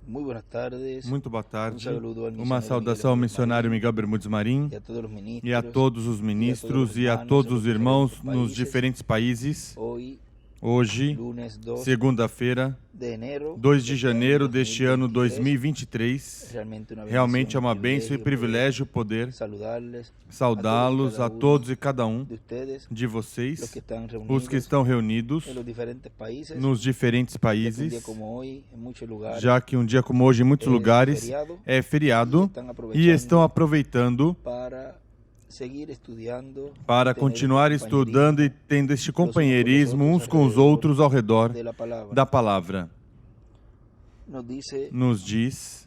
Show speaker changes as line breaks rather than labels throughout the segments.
Muito boa tarde.
Uma saudação ao missionário Miguel Bermudes Marim
E a todos os ministros e a todos os irmãos nos diferentes países.
Hoje, segunda-feira, 2 de janeiro deste ano 2023. Realmente é uma bênção e privilégio poder saudá-los a todos e cada um de vocês, os que estão reunidos nos diferentes países, já que um dia como hoje em muitos lugares é feriado e estão aproveitando para continuar estudando e tendo este companheirismo uns com os outros ao redor da palavra. Nos diz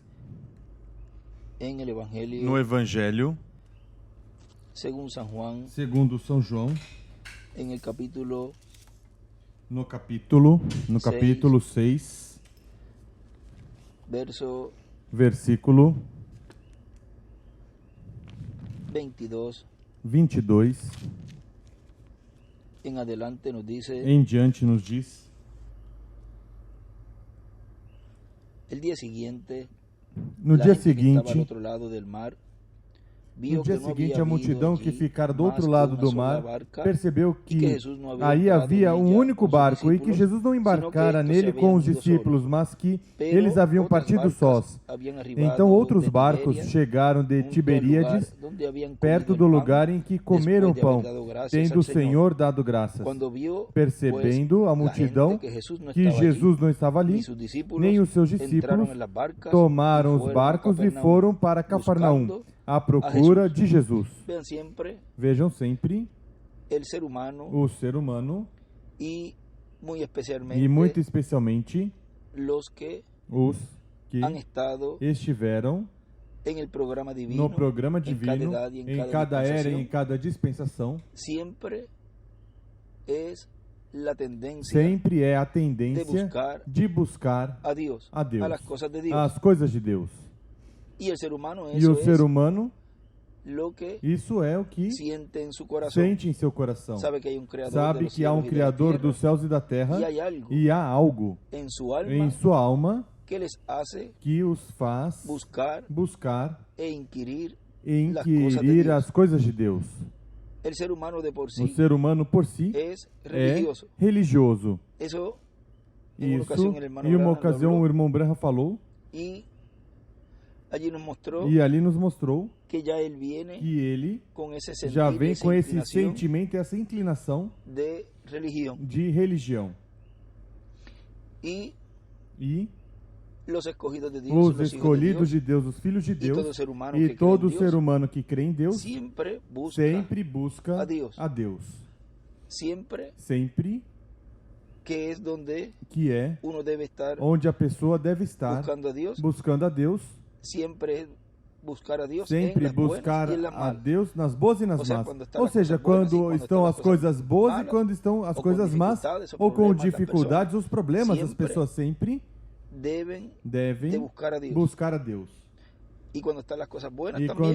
no Evangelho segundo São João, no capítulo 6, versículo 22 em diante nos diz: no dia seguinte, a multidão que ficara do outro lado do mar percebeu que aí havia um único barco e que Jesus não embarcara nele com os discípulos, mas que eles haviam partido sós. Então outros barcos chegaram de Tiberíades, perto do lugar em que comeram pão, tendo o Senhor dado graças. Percebendo a multidão que Jesus não estava ali, nem os seus discípulos, tomaram os barcos e foram para Cafarnaum, à procura de Jesus. Vejam sempre o ser humano e muito especialmente os que estiveram no programa divino, em cada era e em cada dispensação. Sempre é a tendência de buscar a Deus, as coisas de Deus. E o ser humano, isso é o que sente em seu coração. Sabe que há um Criador dos céus e da terra, e há algo em sua alma que os faz buscar e inquirir as coisas de Deus. O ser humano por si é religioso. Isso, em uma ocasião o irmão Branham falou, e ali nos mostrou que ele já vem com esse sentimento e essa inclinação de religião. E os escolhidos de Deus, os filhos de Deus, e todo ser humano que crê em Deus, sempre busca a Deus. Sempre que é onde a pessoa deve estar buscando a Deus. Sempre buscar a Deus nas boas e nas más. Ou seja, quando estão as coisas boas e quando estão as coisas más, ou com dificuldades, os problemas, as pessoas sempre devem buscar a Deus. E quando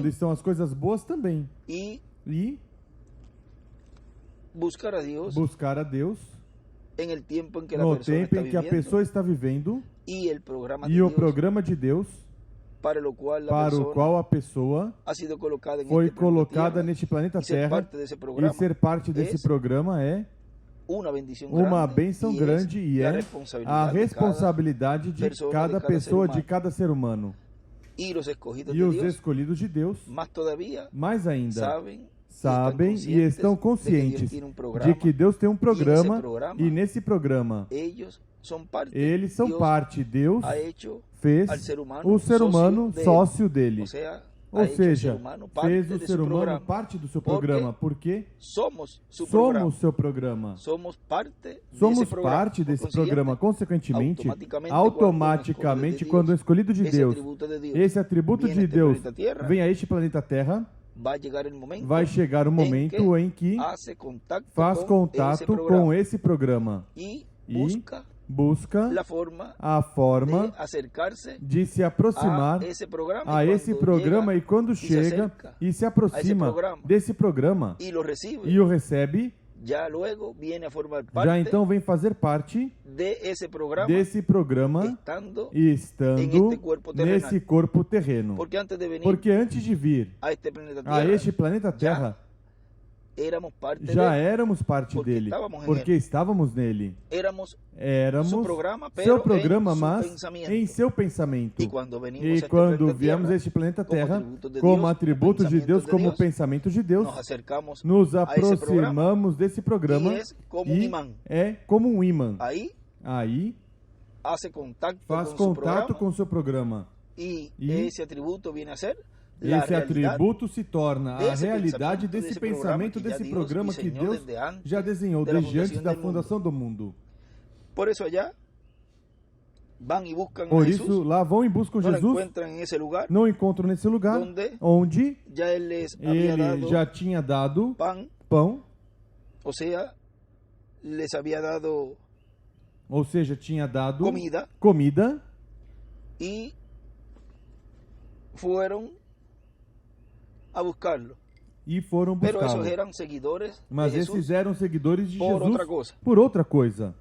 estão as coisas boas também. E buscar a Deus no tempo em que a pessoa está vivendo, e o programa de Deus para o qual a pessoa foi colocada neste planeta Terra, e ser parte desse programa é uma bênção grande, e é a responsabilidade de cada pessoa, de cada ser humano. E os escolhidos de Deus, mais ainda, sabem e estão conscientes de que Deus tem um programa, e nesse programa eles são parte. Deus fez o ser humano sócio dele. Ou seja, fez o ser humano parte do seu programa, porque somos seu programa. Somos parte desse programa. Consequentemente, automaticamente, quando o escolhido de Deus, esse atributo de Deus, vem a este planeta Terra, vai chegar o momento em que faz contato com esse programa e busca a forma de se aproximar a esse programa, e quando chega e se aproxima desse programa e o recebe, já então vem fazer parte desse programa, estando nesse corpo terreno. Porque antes de vir a este planeta Terra, já éramos parte dele, porque estávamos nele. Éramos seu programa, mas em seu pensamento. E quando viemos a este planeta Terra, como atributos de Deus, como pensamento de Deus, nos aproximamos desse programa e é como um imã. Aí faz contato com o seu programa. E esse atributo se torna a realidade desse pensamento, desse programa que Deus já desenhou desde antes da fundação do mundo. Por isso, lá vão e buscam Jesus, não encontram nesse lugar, onde ele já tinha dado pão, ou seja, tinha dado comida, e foram a buscá-lo. Mas esses eram seguidores de Jesus por outra coisa.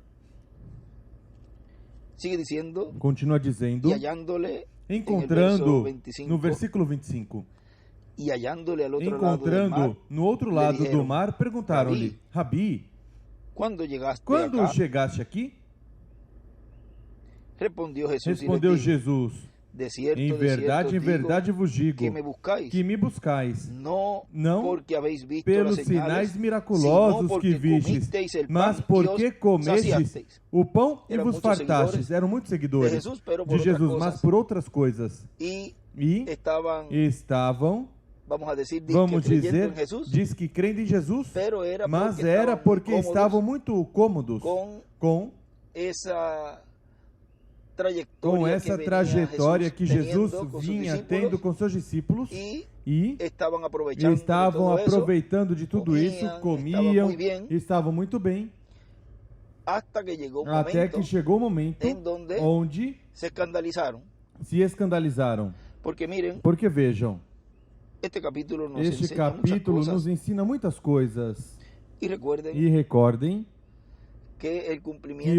Continua dizendo, encontrando no versículo 25, encontrando no outro lado do mar, perguntaram-lhe, Rabi, quando chegaste aqui? Respondeu Jesus, em verdade vos digo que me buscais, não pelos sinais miraculosos que vistes, mas porque comestes o pão e vos fartastes. Eram muitos seguidores de Jesus, mas por outras coisas. E estavam, vamos dizer, diz que crendo em Jesus, mas era porque estavam muito cômodos com essa trajetória que Jesus vinha tendo com seus discípulos, e estavam aproveitando de tudo isso, comiam, estavam muito bem, até que chegou o momento onde se escandalizaram. Porque vejam, este capítulo nos ensina muitas coisas. E recordem que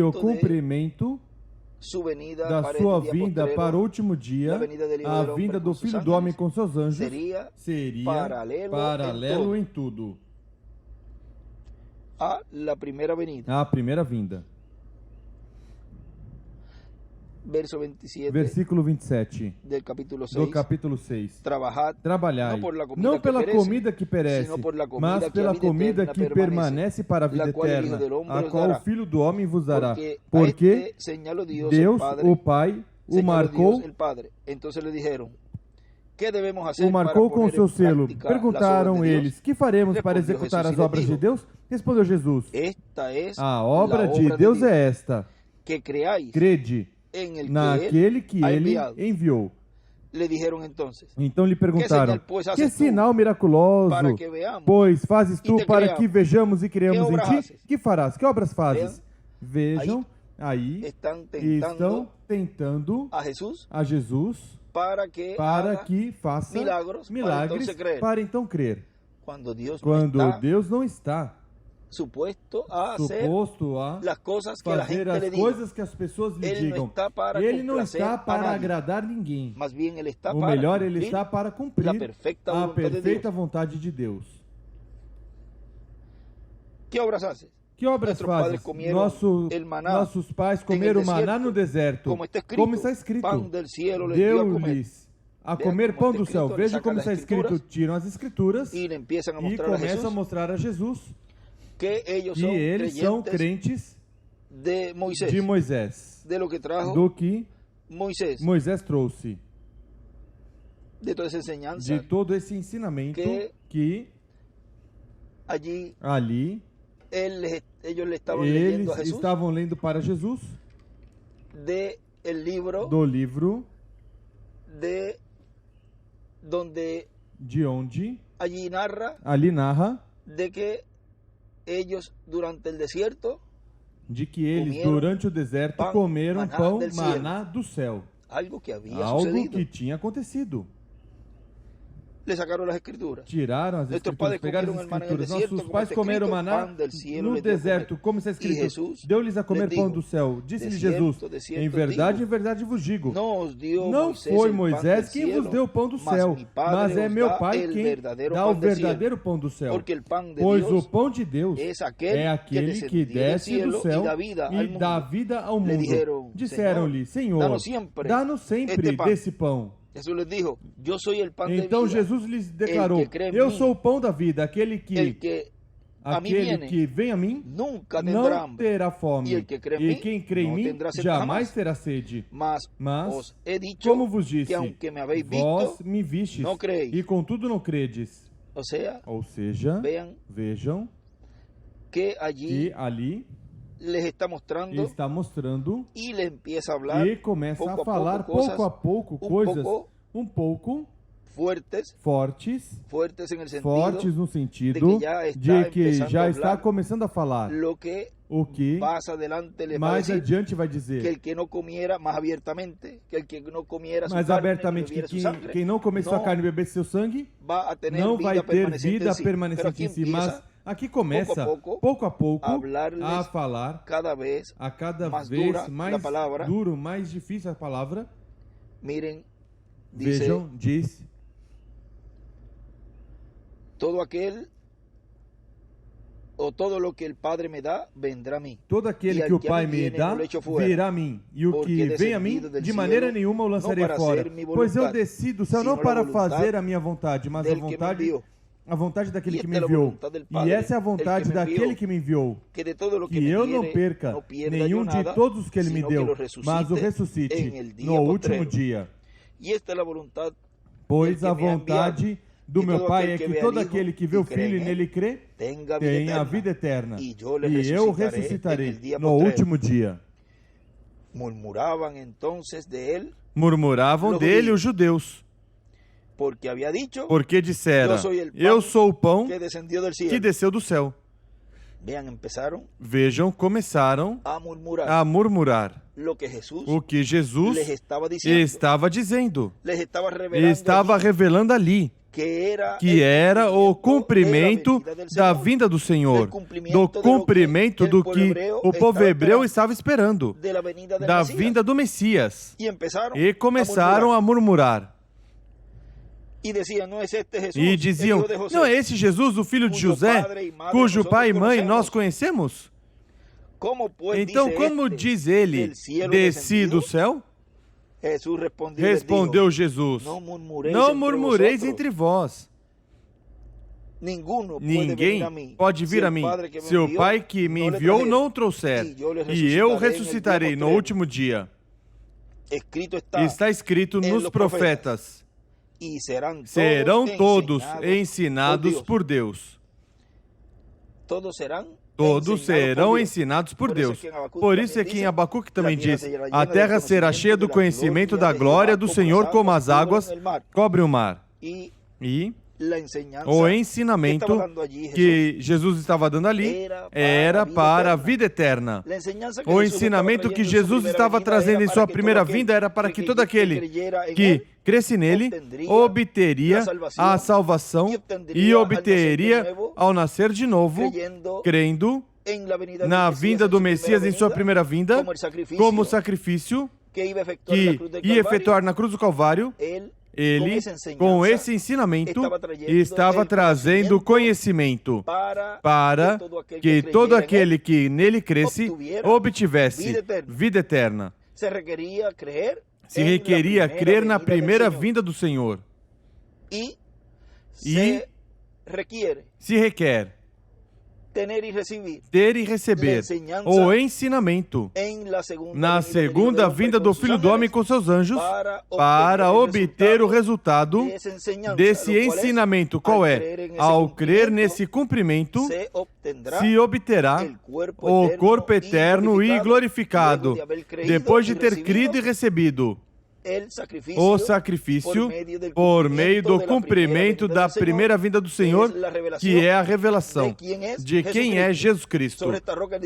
o cumprimento da sua vinda para o último dia, a vinda do Filho do Homem com seus anjos, seria paralelo em tudo à primeira vinda. Versículo 27 do capítulo 6. Trabalhai, não pela comida que perece, mas pela comida que permanece para a vida eterna, a qual o Filho do Homem vos dará. Porque Deus, o Pai, o marcou com o seu selo. Perguntaram eles, que faremos para executar as obras de Deus? Respondeu Jesus, a obra de Deus é esta, crede naquele que ele enviou. Então lhe perguntaram, que sinal miraculoso, pois fazes tu para que vejamos e creamos em ti? Que farás? Que obras fazes? Vejam, aí estão tentando a Jesus para que faça milagres para então crer. Quando Deus não está suposto a fazer as coisas que as pessoas lhe digam. Ele não está para agradar ninguém. O melhor, ele está para cumprir a perfeita vontade de Deus. Que obras fazes? Nossos pais comeram maná no deserto. Como está escrito, deu-lhes a comer pão do céu. Veja como está escrito. Tiram as escrituras e começam a mostrar a Jesus que eles são crentes de Moisés, do que Moisés trouxe, de todo esse ensinamento que ali eles estavam lendo para Jesus do livro de onde ali narra de que eles durante o deserto comeram pão, maná do céu, algo que tinha acontecido. Tiraram as escrituras, pegaram as escrituras. Nossos pais comeram maná no deserto, como está escrito, deu-lhes a comer pão do céu. Disse-lhe Jesus, em verdade vos digo, não foi Moisés quem vos deu o pão do céu, mas é meu Pai quem dá o verdadeiro pão do céu. Pois o pão de Deus é aquele que desce do céu e dá vida ao mundo. Disseram-lhe, Senhor, dá-nos sempre desse pão. Então Jesus lhes declarou, eu sou o pão da vida, aquele que vem a mim não terá fome, e quem crê em mim jamais terá sede. Mas, como vos disse, vós me vistes, e contudo não credes. Ou seja, vejam que ali está mostrando e começa a falar pouco a pouco coisas um pouco fortes no sentido de que já está começando a falar o que mais adiante vai dizer. Mais abertamente, que quem não comer sua carne e beber seu sangue não vai ter vida permanecente em si. Mas aqui começa, pouco a pouco, a falar cada vez mais duro, mais difícil a palavra. Vejam, diz: todo aquele que o Pai me dá, virá a mim. E o que vem a mim, de maneira nenhuma o lançarei fora. Pois eu desci do céu não para fazer a minha vontade, mas a vontade daquele que me enviou. E essa é a vontade daquele que me enviou, que eu não perca nenhum de todos os que ele me deu, mas o ressuscite no último dia. Pois a vontade do meu Pai é que todo aquele que vê o Filho e nele crê, tenha a vida eterna, e eu o ressuscitarei no último dia. Murmuravam dele os judeus, porque dissera, eu sou o pão que desceu do céu. Vejam, começaram a murmurar o que Jesus estava dizendo, estava revelando ali, que era o cumprimento da vinda do Senhor, do cumprimento do que o povo hebreu estava esperando, da vinda do Messias, e começaram a murmurar. E diziam, não é esse Jesus, o filho de José, cujo pai e mãe nós conhecemos? Então, como diz ele, desci do céu? Respondeu Jesus, não murmureis entre vós. Ninguém pode vir a mim, se o Pai que me enviou não o trouxer, e eu o ressuscitarei no último dia. Está escrito nos profetas, serão todos ensinados por Deus. Todos serão ensinados por Deus. Por isso é que em Abacuque também diz, a terra será cheia do conhecimento da glória do Senhor como as águas cobrem o mar. E o ensinamento que Jesus estava dando ali era para a vida eterna. O ensinamento que Jesus estava trazendo em sua primeira vinda era para que todo aquele que cresce nele obteria a salvação e obteria ao nascer de novo, crendo na vinda do Messias em sua primeira vinda, como sacrifício que ia efetuar na cruz do Calvário. Ele, com esse ensinamento, estava trazendo conhecimento para que todo aquele que nele cresce obtivesse vida eterna. Se requeria crer na primeira vinda do Senhor. E se requer ter e receber o ensinamento na segunda vinda do Filho do Homem com seus anjos para obter o resultado desse ensinamento. Qual é? Ao crer nesse cumprimento, se obterá o corpo eterno e glorificado, depois de ter crido e recebido o sacrifício por meio do cumprimento da primeira vinda do Senhor, que é a revelação de quem é Jesus Cristo.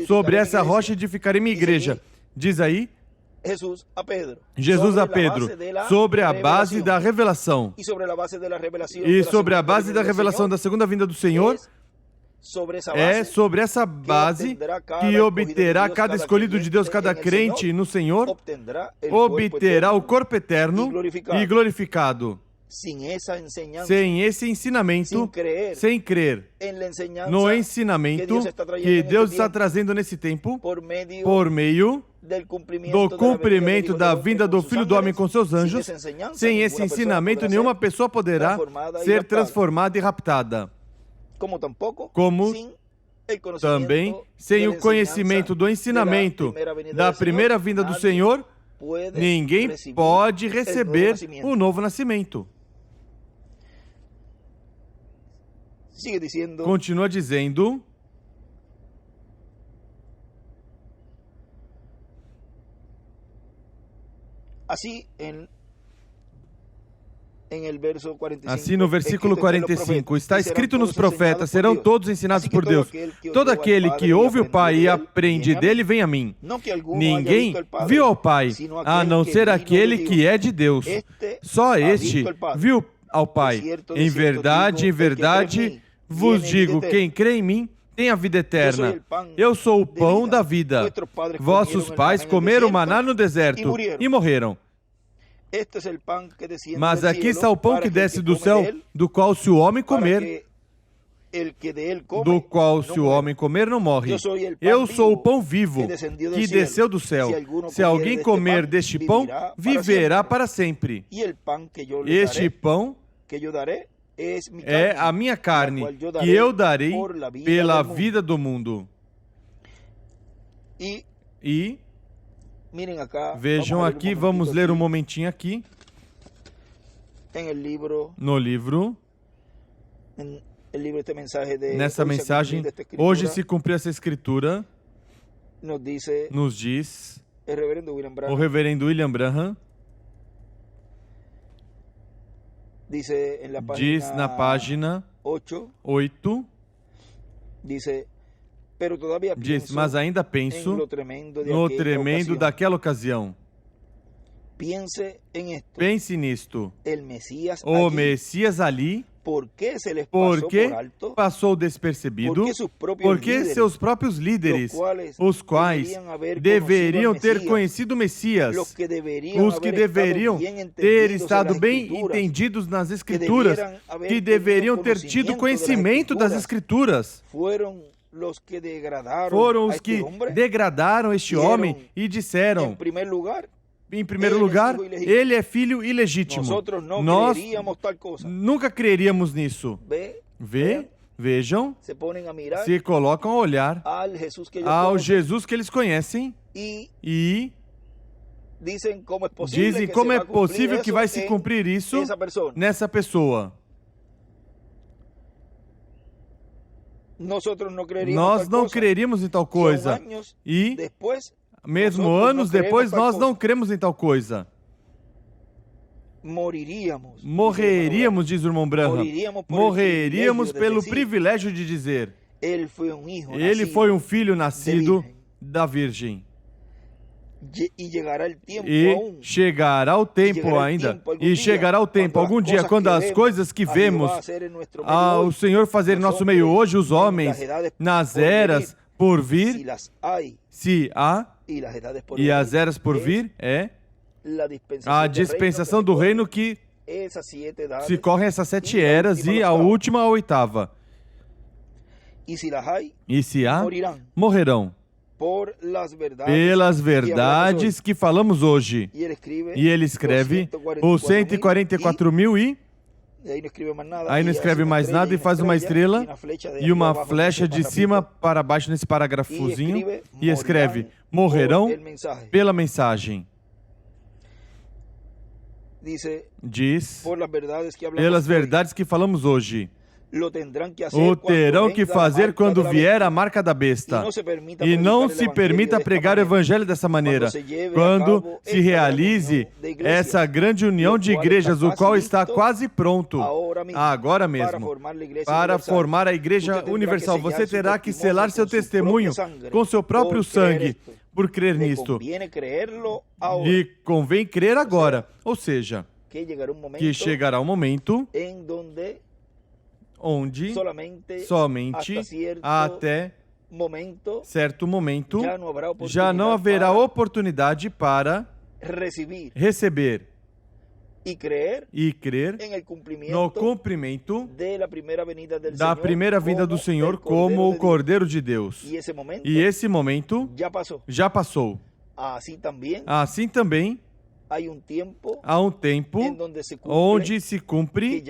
Sobre essa rocha edificarei minha igreja. Diz aí,
Jesus a Pedro, sobre a base da revelação. E sobre a base da revelação da segunda vinda do Senhor, é sobre essa base que obterá cada escolhido de Deus, cada crente no Senhor, obterá o corpo eterno e glorificado. Sem esse ensinamento, sem crer no ensinamento que Deus está trazendo nesse tempo, por meio do cumprimento da vinda do Filho do Homem com seus anjos, sem esse ensinamento, nenhuma pessoa poderá ser transformada e raptada. Como também, sem o conhecimento do ensinamento da primeira vinda do Senhor, ninguém pode receber o novo nascimento. Continua dizendo: assim, no versículo 45, está escrito nos profetas, serão todos ensinados por Deus. Todo aquele que ouve o Pai e aprende dele, vem a mim. Ninguém viu ao Pai, a não ser aquele que é de Deus. Só este viu ao Pai. Em verdade, vos digo, quem crê em mim, tem a vida eterna. Eu sou o pão da vida. Vossos pais comeram maná no deserto e morreram. Mas aqui está o pão que desce do céu, do qual se o homem comer, não morre. Eu sou o pão vivo que desceu do céu. Se alguém comer deste pão, viverá para sempre. Este pão é a minha carne, que eu darei pela vida do mundo. E vejam aqui, vamos ler um momentinho aqui. No livro, nessa mensagem, hoje se cumpriu essa escritura, nos diz o reverendo William Branham, diz na página 8, diz, mas ainda penso no tremendo daquela ocasião. Pense nisto. O Messias ali, por que passou despercebido? Porque seus próprios líderes, os quais deveriam ter conhecido o Messias, os que deveriam ter estado bem entendidos nas Escrituras, que deveriam ter tido conhecimento das Escrituras, foram os que degradaram este homem e disseram: em primeiro lugar, ele é filho ilegítimo. Nós nunca creríamos nisso. Vejam, se colocam a olhar ao Jesus que eles conhecem e dizem como é possível que vai se cumprir isso nessa pessoa. Nós não creríamos em tal coisa. E mesmo anos depois, nós não cremos em tal coisa. Morreríamos, diz o irmão Branham. Morreríamos pelo privilégio de dizer: ele foi um filho nascido da Virgem. E chegará o tempo ainda. E chegará o tempo, algum dia, quando as coisas que vemos ao Senhor fazer em nosso meio hoje, os homens, nas eras por vir, se há, e as eras por vir é a dispensação do reino, que se correm essas 7 eras e a última, a 8ª. E se há, morrerão pelas verdades que falamos hoje. E ele escreve os 144.000 e aí não escreve mais nada e faz uma estrela e uma flecha de cima para baixo nesse parágrafozinho e escreve: morrerão pela mensagem. Diz, pelas verdades que falamos hoje. O terão que fazer quando vier a marca da besta. E não se permita pregar o evangelho dessa maneira. Quando se realize essa grande união de igrejas, o qual está quase pronto, agora mesmo, para formar a Igreja Universal. Você terá que selar seu testemunho com seu próprio sangue, por crer nisto. Lhe convém crer agora. Ou seja, que chegará um momento onde somente até certo momento já não haverá oportunidade para receber e crer no cumprimento da primeira vinda do Senhor como o Cordeiro de Deus. E esse momento já passou. Assim também há um tempo onde se cumpre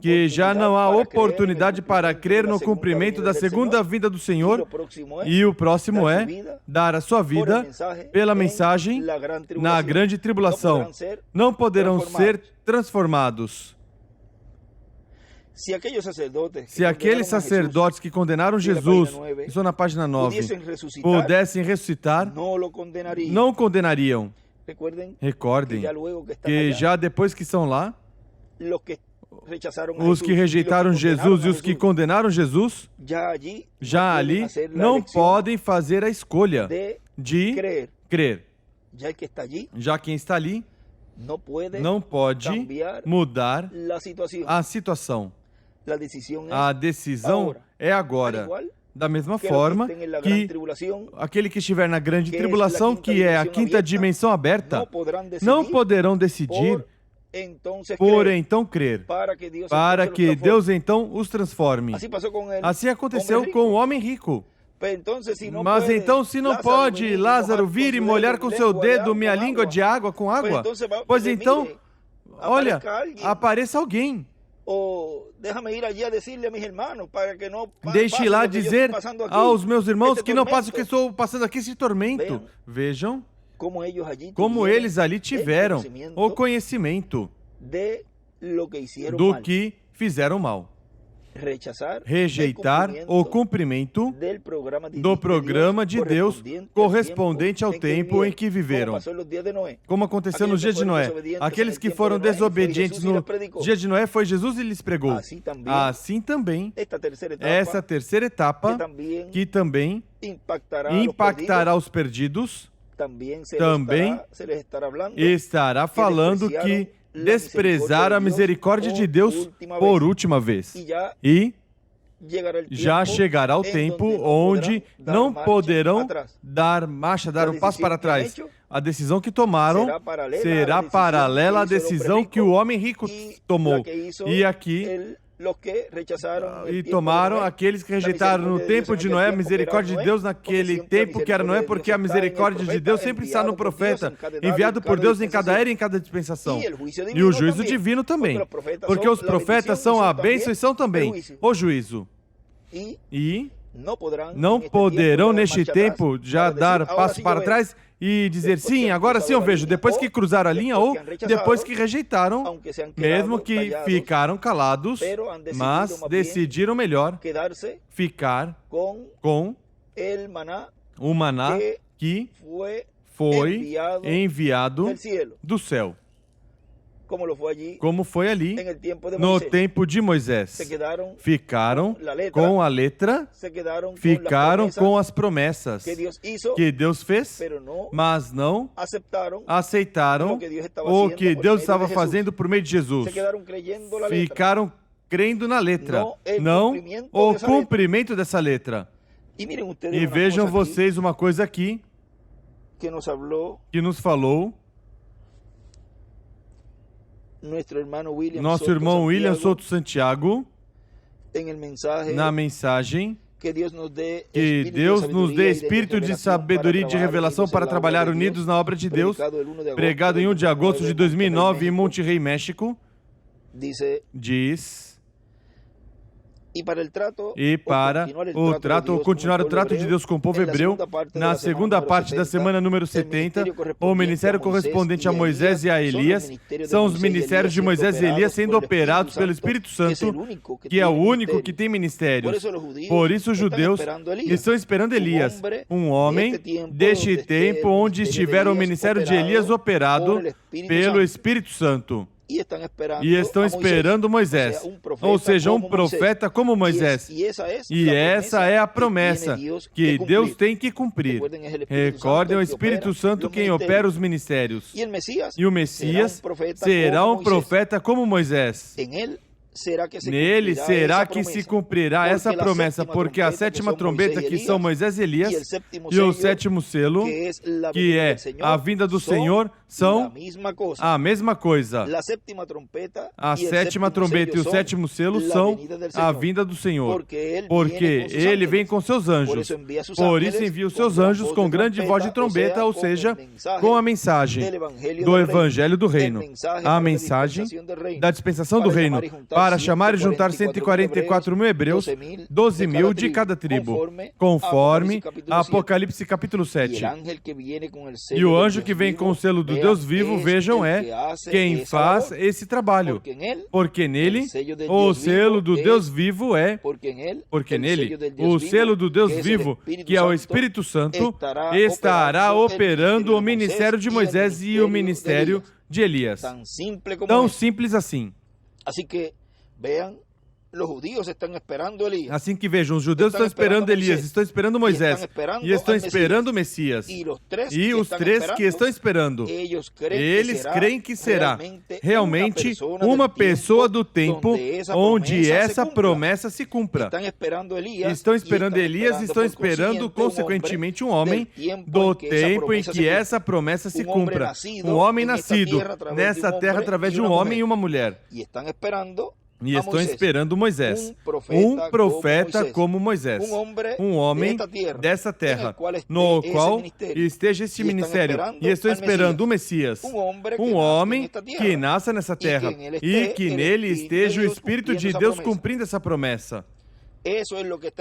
que já não há oportunidade para crer no cumprimento da segunda vinda do Senhor, e o próximo é dar a sua vida pela mensagem na grande tribulação. Não poderão ser transformados. Se aqueles sacerdotes que condenaram Jesus, isso na página 9, pudessem ressuscitar, não o condenariam. Recordem que já depois que estão lá, os que rejeitaram Jesus e os que condenaram Jesus, já ali não podem fazer a escolha de crer. Já quem está ali não pode mudar a situação. A decisão é agora. Da mesma forma que aquele que estiver na grande tribulação, que é a quinta dimensão aberta, não poderão decidir por então crer, para que Deus então os transforme. Assim aconteceu com o homem rico. Mas então, se não pode Lázaro vir e molhar com seu dedo minha língua de água com água, pois então, olha, apareça alguém. Deixe lá dizer aos meus irmãos que não passem o que estou passando aqui, esse tormento. Vejam como eles ali tiveram o conhecimento do que fizeram mal. Rejeitar o cumprimento do programa de Deus correspondente ao tempo em que viveram. Como aconteceu nos dias de Noé. Aqueles que foram desobedientes no dia de Noé, foi Jesus e lhes pregou. Assim também, essa terceira etapa, que também impactará os perdidos, também estará falando que desprezar a misericórdia de Deus por última vez. E já chegará o tempo onde não poderão dar um passo para trás. A decisão que tomaram será paralela à decisão que o homem rico tomou. E aqui tomaram aqueles que rejeitaram no tempo de Noé a misericórdia de Deus naquele tempo que era Noé, porque a misericórdia de Deus sempre está no profeta, enviado por Deus em cada era e em cada dispensação. E o juízo divino também, porque os profetas são a bênção e são também o juízo. E não poderão neste tempo já dar passo para trás e dizer sim, agora sim eu vejo, depois que cruzaram a linha ou depois que rejeitaram, mesmo que ficaram calados, mas decidiram melhor ficar com o maná que foi enviado do céu. Como foi ali no tempo de Moisés. Ficaram com a letra, ficaram com as promessas que Deus fez, mas não aceitaram o que Deus estava fazendo por meio de Jesus. Ficaram crendo na letra, não o cumprimento dessa letra. E vejam vocês uma coisa aqui que nos falou nosso irmão William Souto Santiago, na mensagem, que Deus nos dê espírito de sabedoria e de revelação para trabalhar unidos na obra de Deus, pregado em 1 de agosto de 2009 em Monterrey, México, diz... E para continuar o trato de Deus com o povo hebreu, na segunda parte da semana número 70, o ministério correspondente a Moisés e a Elias, são os ministérios de Moisés e Elias sendo operados pelo Espírito Santo, que é o único que tem ministérios. Por isso os judeus estão esperando Elias, um homem deste tempo onde estiver o ministério de Elias operado pelo Espírito Santo. e estão esperando Moisés, ou seja, um profeta como Moisés. E essa é a promessa que Deus tem que cumprir. Recordem, o Espírito Santo quem opera os ministérios. E o Messias será um profeta como Moisés. Nele será que se cumprirá essa promessa, porque a sétima trombeta, que são Moisés e Elias, e o sétimo selo, que é a vinda do Senhor, são a mesma coisa. A sétima trombeta e o sétimo selo são a vinda do Senhor, porque Ele vem com seus anjos. Por isso envia os seus anjos com grande voz de trombeta, ou seja, com a mensagem do Evangelho do Reino, a mensagem da dispensação do Reino, para chamar e juntar 144 mil hebreus, 12 mil de cada tribo, conforme Apocalipse capítulo 7. E o anjo que vem com o selo do Deus vivo, vejam, é quem faz esse trabalho, porque nele o selo do Deus vivo é, porque nele o selo do Deus vivo, que é o Espírito Santo, estará operando o ministério de Moisés e o ministério de Elias. Tão simples assim. Assim que vejam, os judeus estão esperando Elias, estão esperando Moisés, e estão esperando o Messias. E os três que estão esperando, eles creem que será realmente uma pessoa do tempo onde essa promessa se cumpra. Estão esperando Elias e estão esperando, consequentemente, um homem do tempo em que essa promessa se cumpra. Um homem nascido nessa terra através de um homem e uma mulher. E estão esperando Moisés, um profeta como Moisés, um homem dessa terra, no qual esteja este ministério. E estão esperando o Messias, um homem que nasça nessa terra e que nele esteja o Espírito de Deus cumprindo essa promessa.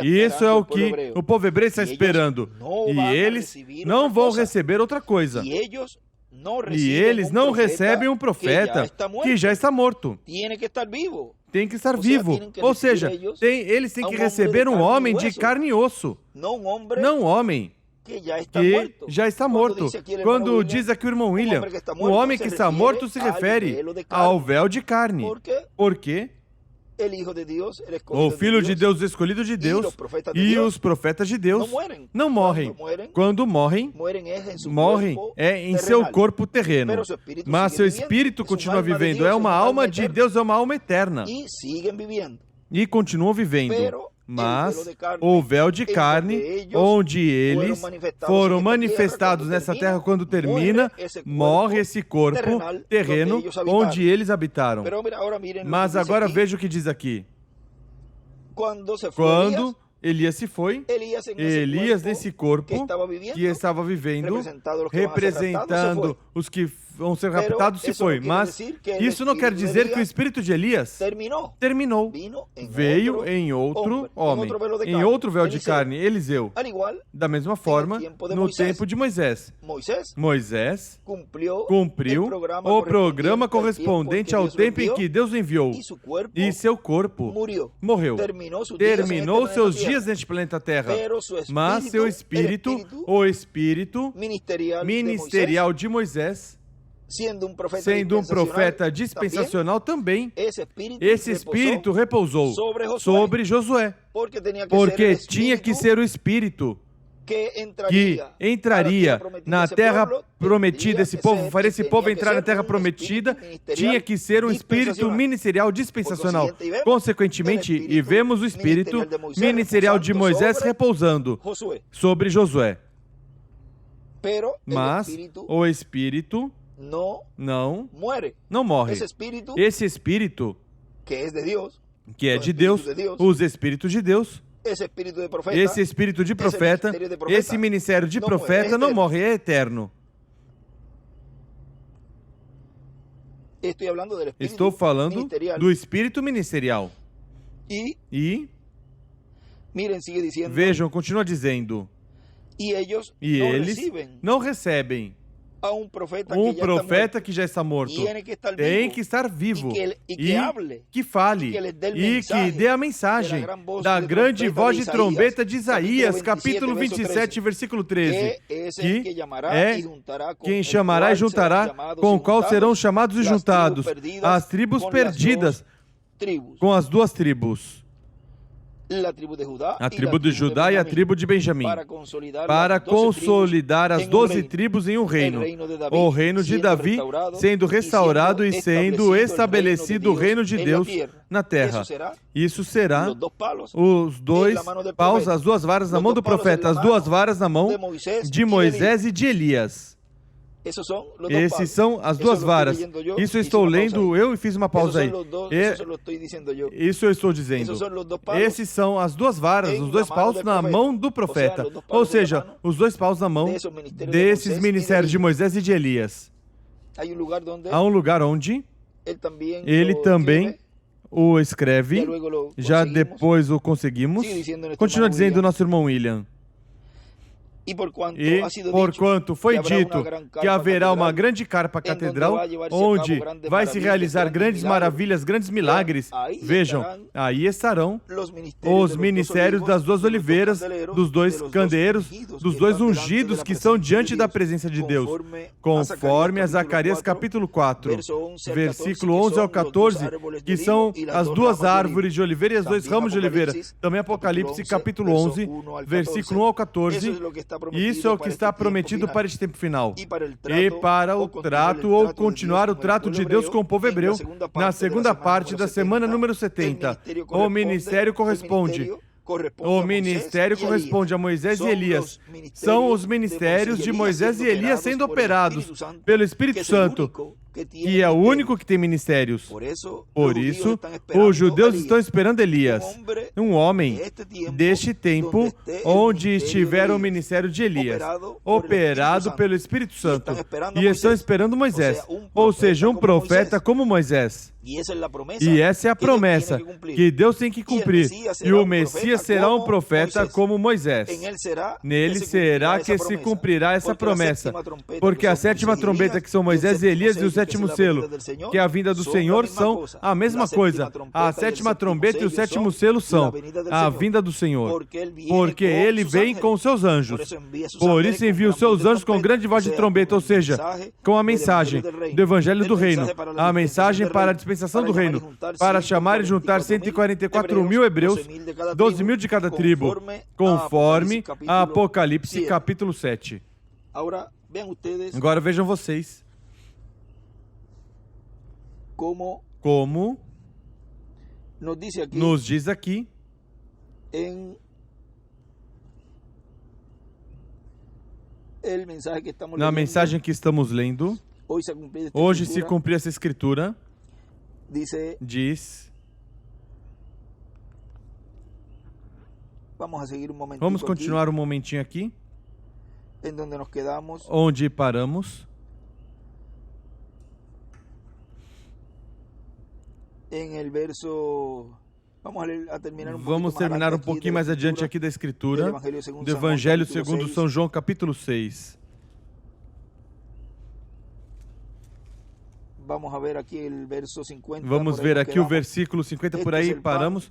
Isso é o que o povo hebreu está esperando. E eles não vão receber outra coisa. E eles não recebem um profeta que já está morto. Tem que estar vivo. Ou seja, eles têm que receber um homem de carne e osso. Não um homem que já está morto. Quando diz aqui o irmão William, o homem que está morto se refere ao véu de carne. Por quê? O Filho de Deus, escolhido de Deus, e os profetas de Deus não morrem. Quando morrem em seu corpo terreno. Mas seu espírito continua vivendo. É uma alma de Deus, é uma alma eterna. E continuam vivendo. Mas o véu de carne, onde eles foram manifestados nessa terra quando termina, morre esse corpo terreno onde eles habitaram. Mas agora veja o que diz aqui. Quando Elias se foi, Elias nesse corpo que estava vivendo, representando os que vão ser raptados, se foi. Mas isso não quer dizer que o espírito de Elias terminou. Veio em outro homem, em outro véu de carne, Eliseu. Da mesma forma, no tempo de Moisés. Moisés cumpriu o programa correspondente ao tempo em que Deus enviou. E seu corpo morreu. Terminou seus dias neste planeta Terra. Mas seu espírito, o espírito ministerial de Moisés, sendo um profeta dispensacional também, esse espírito repousou sobre Josué, porque tinha que ser o espírito que entraria na terra prometida. Esse povo, faria esse povo entrar na terra prometida, tinha que ser um espírito ministerial dispensacional. Consequentemente, e vemos o espírito ministerial de Moisés repousando sobre Josué. Mas o espírito não morre. Esse espírito que é de Deus, os espíritos de Deus, esse espírito de profeta, esse ministério de profeta não morre, é eterno. Estou falando do espírito ministerial. E vejam, continua dizendo, e eles não recebem um profeta que já está morto tem que estar vivo e que fale e que dê a mensagem da grande voz de trombeta de Isaías, capítulo 27, versículo 13, que é quem chamará e juntará, com o qual serão chamados e juntados as tribos perdidas com as duas tribos, a tribo de Judá e a tribo de Benjamim, para consolidar as 12 tribos em um reino, o reino de Davi sendo restaurado e sendo estabelecido o reino de Deus na terra. Isso será os dois paus, as duas varas na mão do profeta, as duas varas na mão de Moisés e de Elias. Esses são as duas varas. Isso eu estou lendo eu e fiz uma pausa aí. Isso eu estou dizendo. Esses são as duas varas, os dois paus na mão do profeta. Ou seja, os dois paus na mão desses ministérios de Moisés e de Elias. Há um lugar onde ele também o escreve, já depois o conseguimos. Continua dizendo o nosso irmão William. E porquanto foi dito que haverá uma grande carpa catedral, onde vai se realizar grandes maravilhas, grandes milagres, vejam, aí estarão os ministérios das duas oliveiras, dos dois candeeiros, dos dois ungidos que estão diante da presença de Deus, conforme a Zacarias capítulo 4, versículo 11 ao 14, que são as duas árvores de oliveira e os dois ramos de oliveira. Também Apocalipse capítulo 11, versículo 1 ao 14, isso é o que está prometido para este tempo final. E para o trato, ou continuar o trato de Deus com o povo hebreu, na segunda parte da semana número 70, o ministério corresponde a Moisés e Elias. São os ministérios de Moisés e Elias sendo operados pelo Espírito Santo, que é o único que tem ministérios. Por isso, os judeus estão esperando Elias, um homem deste tempo, onde estiver o ministério de Elias, operado pelo Espírito Santo, e estão esperando Moisés, ou seja, um profeta como Moisés. E essa é a promessa que Deus tem que cumprir. E o Messias será um profeta como Moisés. Nele será que se cumprirá essa promessa. Porque a sétima trombeta, que são Moisés e Elias, e o sétimo selo, que é a vinda do Senhor, são a mesma coisa. A sétima trombeta e o sétimo selo são a vinda do Senhor. Porque Ele vem com os seus anjos. Por isso envia os seus anjos com grande voz de trombeta, ou seja, com a mensagem do Evangelho do Reino, a mensagem para a dispensação do reino, para chamar e juntar 144 mil hebreus, 12 mil de cada tribo, conforme a Apocalipse capítulo 7. Agora vejam vocês como nos diz aqui na mensagem que estamos lendo, hoje se cumpriu essa escritura. Diz. Vamos continuar um momentinho aqui, onde paramos. Vamos terminar um pouquinho mais adiante aqui da escritura, do Evangelho segundo São João, capítulo 6. Vamos ver aqui o versículo 50, por aí paramos.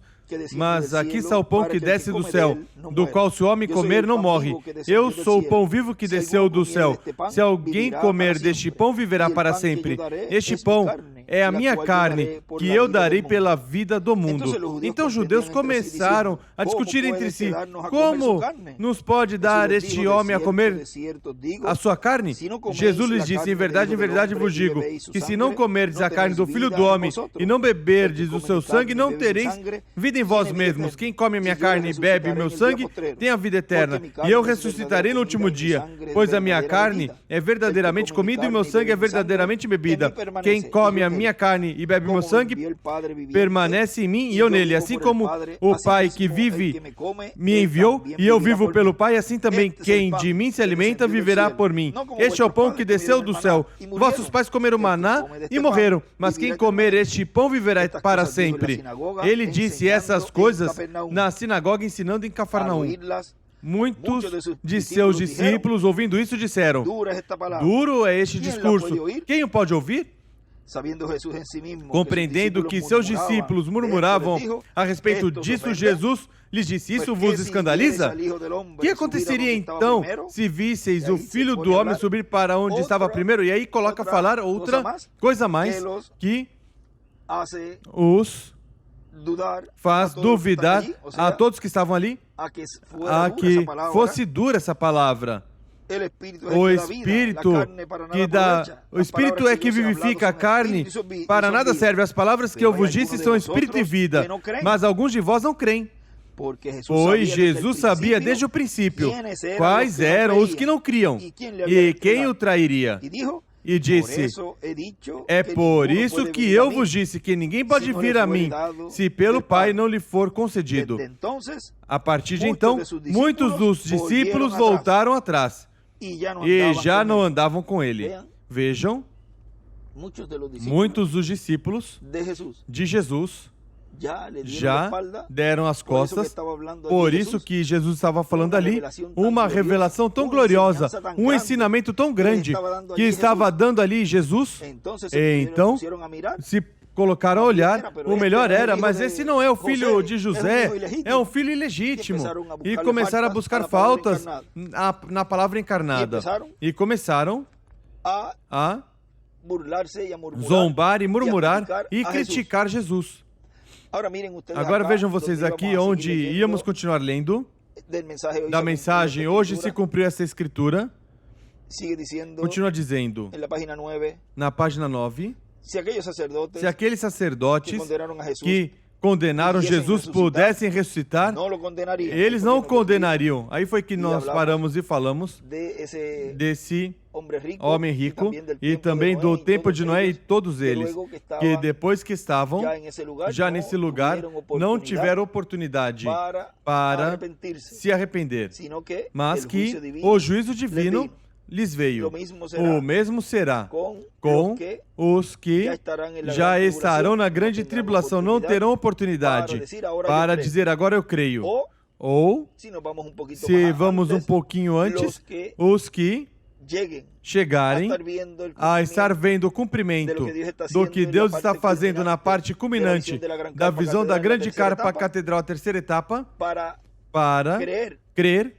Mas aqui está o pão que desce do céu, do qual se o homem comer não morre. Eu sou o pão vivo que desceu do céu. Se alguém comer deste pão, viverá para sempre. Este pão é a minha carne, que eu darei pela vida do mundo. Então os judeus começaram a discutir entre si: como nos pode dar este homem a comer a sua carne? Jesus lhes disse: em verdade vos digo, que se não comerdes a carne do Filho do Homem e não beberdes do seu sangue, não tereis vida em vós mesmos. Quem come a minha carne e bebe o meu sangue tem a vida eterna, e eu ressuscitarei no último dia, pois a minha carne é verdadeiramente comida e o meu sangue é verdadeiramente bebida. Quem come a minha carne e bebe o meu sangue permanece em mim e eu nele. Assim como o Pai que vive me enviou e eu vivo pelo Pai, assim também quem de mim se alimenta viverá por mim. Este é o pão que desceu do céu. Vossos pais comeram maná e morreram, mas quem comer este pão viverá para sempre. Ele disse essas coisas na sinagoga, ensinando em Cafarnaum, muitos de seus discípulos, ouvindo isso, disseram: duro é este discurso. Quem o pode ouvir? Compreendendo que seus discípulos murmuravam a respeito disso, Jesus lhes disse: isso vos escandaliza? O que aconteceria então se visseis o Filho do Homem subir para onde estava primeiro? E aí coloca a falar outra coisa mais que os faz duvidar a todos que estavam ali a que fosse dura essa palavra. O Espírito que dá, o Espírito é que vivifica a carne, para nada serve. As palavras que eu vos disse são Espírito e vida, mas alguns de vós não creem. Pois Jesus sabia desde o princípio quais eram os que não criam e quem o trairia. E disse: é por isso que eu vos disse que ninguém pode vir a mim se pelo Pai não lhe for concedido. A partir de então, muitos dos discípulos voltaram atrás e já não andavam com ele. Vejam, muitos dos discípulos de Jesus já deram as costas. Por isso que Jesus estava falando ali uma revelação tão gloriosa, um ensinamento tão grande que estava dando ali Jesus. Então se colocaram a olhar, o melhor era, mas esse não é o filho de José, é um filho ilegítimo. E começaram a buscar faltas na palavra encarnada. E começaram a zombar e murmurar e criticar Jesus. Agora vejam vocês aqui onde íamos continuar lendo. Da mensagem, hoje se cumpriu essa escritura. Continua dizendo, na página 9, se aqueles sacerdotes que condenaram Jesus pudessem ressuscitar, eles não o condenariam. Aí foi que nós paramos e falamos desse homem rico e também do tempo de Noé e todos eles, que depois que estavam já nesse lugar, não tiveram oportunidade para se arrepender, mas que o juízo divino lhes veio. O mesmo será com os que já estarão na grande tribulação, não terão oportunidade para dizer agora eu creio. Ou, se vamos um pouquinho antes, os que chegarem a estar vendo o cumprimento do que Deus está fazendo na parte culminante da visão da grande carpa catedral, a terceira etapa, para crer,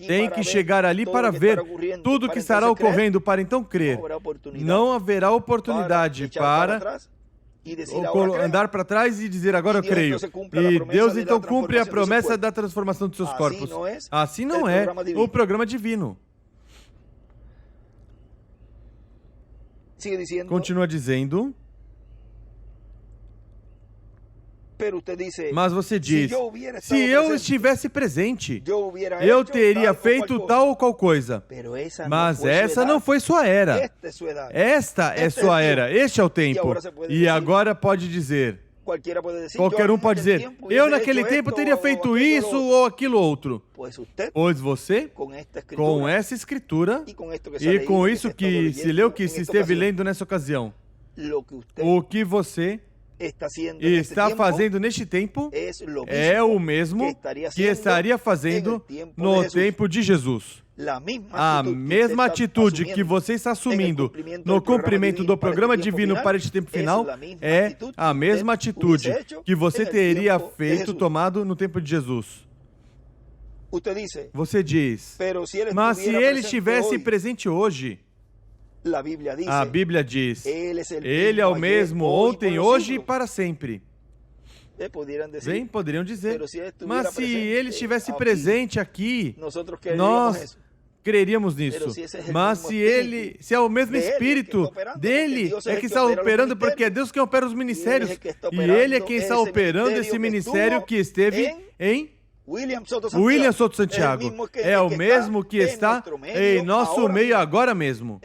tem que chegar ali para ver tudo que estará ocorrendo, para então crer. Não haverá oportunidade para andar para trás e dizer agora eu creio. E Deus então cumpre a promessa da transformação dos seus corpos. Assim não é o programa divino. Continua dizendo. Mas você diz, se eu estivesse presente, eu teria feito tal ou qual coisa. Mas essa não foi sua era. Esta é sua era, este é o tempo. E agora pode dizer, qualquer um pode dizer, eu naquele tempo teria feito isso ou aquilo outro. Pois você, com essa escritura e com isso que se leu, que se esteve lendo nessa ocasião, o que você está fazendo neste tempo é o mesmo que estaria fazendo no tempo de Jesus. A mesma atitude que você está assumindo no cumprimento do programa divino para este tempo final é a mesma atitude que você teria feito, tomado no tempo de Jesus. Você diz, mas se ele estivesse presente hoje, a Bíblia diz, ele é o mesmo ontem, hoje e para sempre. Bem, poderiam dizer, mas se ele estivesse presente aqui, nós creríamos nisso. Mas se é o mesmo Espírito dele é que está operando, porque é Deus quem opera os ministérios, e ele é quem está operando esse ministério que esteve em William Soto Santiago. É o mesmo que está em nosso meio agora mesmo.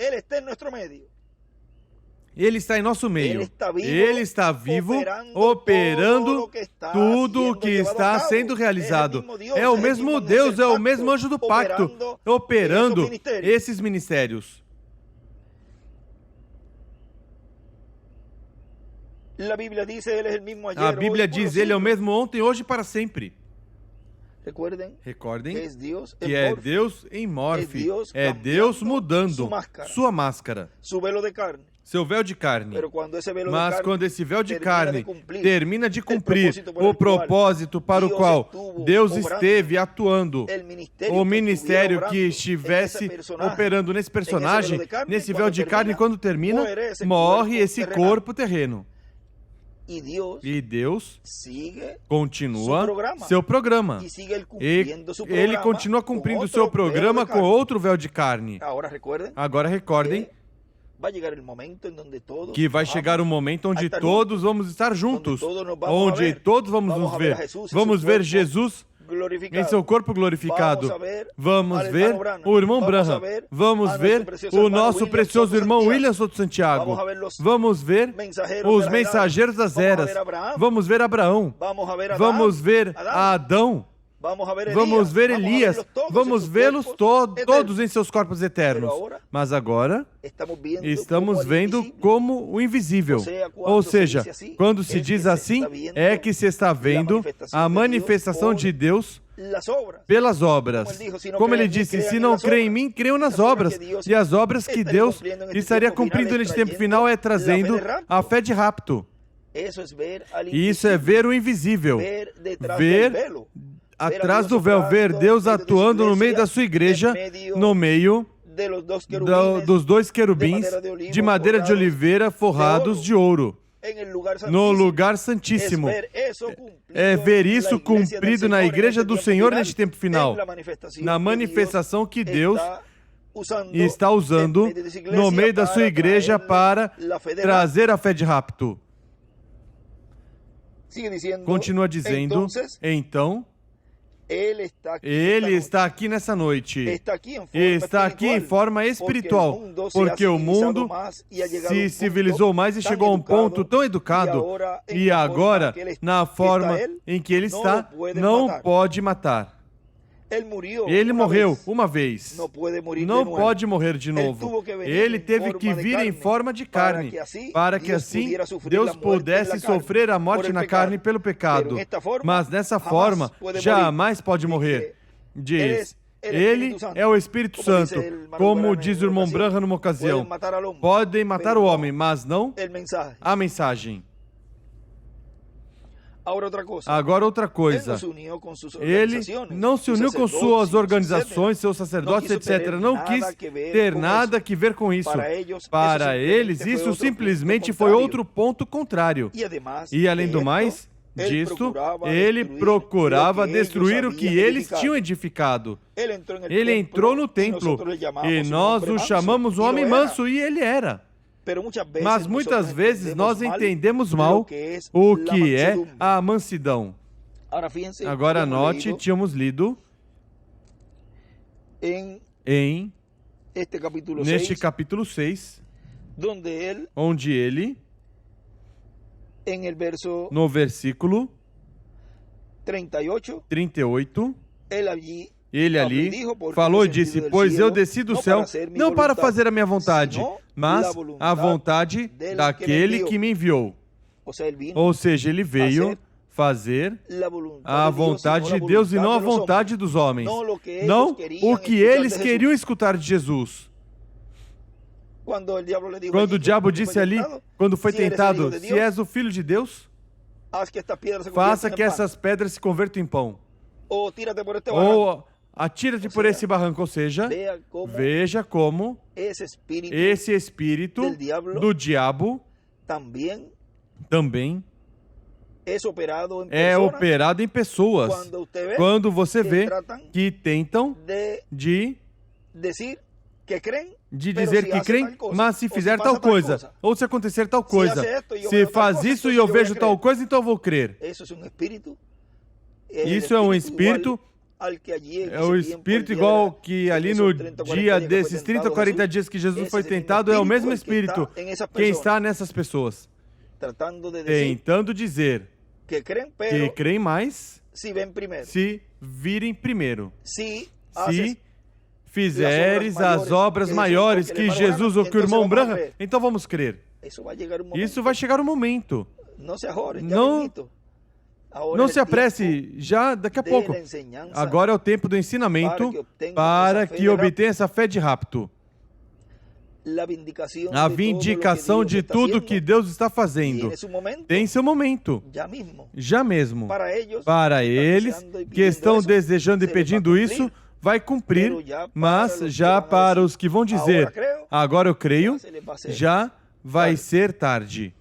Ele está em nosso meio. Ele está vivo, operando tudo o que está sendo realizado. É o mesmo Deus, é o mesmo anjo do pacto, operando esses ministérios. A Bíblia diz, ele é o mesmo ontem, hoje e para sempre. Recordem que é Deus em morfe, é Deus mudando sua máscara, seu véu de carne. Mas quando esse véu de carne termina de cumprir o propósito para o qual Deus esteve atuando, o ministério que estivesse operando nesse personagem, nesse véu de carne, quando termina, morre esse corpo terreno. E Deus continua seu programa. E ele continua cumprindo seu programa com outro véu de carne. Agora recordem que vai chegar um momento onde todos vamos estar juntos, onde todos vamos nos ver. Vamos ver Jesus em seu corpo glorificado. Vamos ver o irmão Branham. Vamos ver o nosso precioso irmão William Souto Santiago. Vamos ver os mensageiros das eras. Vamos ver Abraão. Vamos ver Adão. Vamos ver Elias. Vamos vê-los todos em seus corpos eternos. Mas agora estamos vendo como o invisível. Ou seja, quando se diz assim, é que se está vendo a manifestação de Deus pelas obras. Como ele disse, se não creem em mim, creiam nas obras. E as obras que Deus estaria cumprindo neste tempo final é trazendo a fé de rapto. E isso é ver o invisível. Ver atrás do véu, ver Deus atuando no meio da sua igreja, no meio dos dois querubins de madeira de oliveira forrados de ouro, no lugar santíssimo. É ver isso cumprido na igreja do Senhor neste tempo final, na manifestação que Deus está usando no meio da sua igreja para trazer a fé de rapto. Continua dizendo, então, Ele está aqui nessa noite. Está aqui em forma espiritual, porque o mundo se civilizou mais e chegou a um ponto tão educado, e agora, na forma em que ele está, não pode matar. Ele morreu uma vez. Não pode morrer de novo. Ele teve que vir em forma de carne, para que assim Deus pudesse sofrer a morte na carne pelo pecado. Mas dessa forma, jamais pode morrer. Diz, ele é o Espírito Santo, como diz o irmão Branham numa ocasião. Podem matar o homem, mas não a mensagem. Agora outra coisa, ele não se uniu com suas organizações, seus sacerdotes, etc. Não quis ter nada que ver com isso. Para eles, isso simplesmente foi outro ponto contrário. E além do mais disto, ele procurava destruir o que eles tinham edificado. Ele entrou no templo e nós o chamamos um homem manso, e ele era. Mas muitas vezes nós entendemos mal o que é a mansidão. Agora note, tínhamos lido neste capítulo 6, onde ele, no versículo 38, ele ali falou e disse, pois eu desci do céu não para fazer a minha vontade, mas a vontade daquele que me enviou. Ou seja, ele veio fazer a vontade de Deus e não a vontade dos homens. Não o que eles queriam escutar de Jesus. Quando o diabo disse ali, quando foi tentado, se és o Filho de Deus, faça que essas pedras se convertam em pão. Ou atira-te por esse barranco, ou seja, veja como esse espírito do diabo também é operado em pessoas. Quando você vê que tentam de dizer que creem, mas se fizer tal coisa, ou se acontecer tal coisa, se faz isso e eu vejo tal coisa, então eu vou crer. Isso é um espírito. É o espírito igual que ali no dia desses 30 ou 40 dias que Jesus foi tentado, é o mesmo espírito que está nessas pessoas, tentando dizer que creem mais se virem primeiro. Se fizeres as obras maiores que Jesus ou que o irmão Branham, então vamos crer. Isso vai chegar um momento. Não se apresse, já daqui a pouco. Agora é o tempo do ensinamento para que obtenha essa fé de rapto. A vindicação de tudo que Deus está fazendo tem seu momento, já mesmo. Para eles que estão desejando e pedindo isso, vai cumprir, mas já para os que vão dizer, agora eu creio, já vai ser tarde.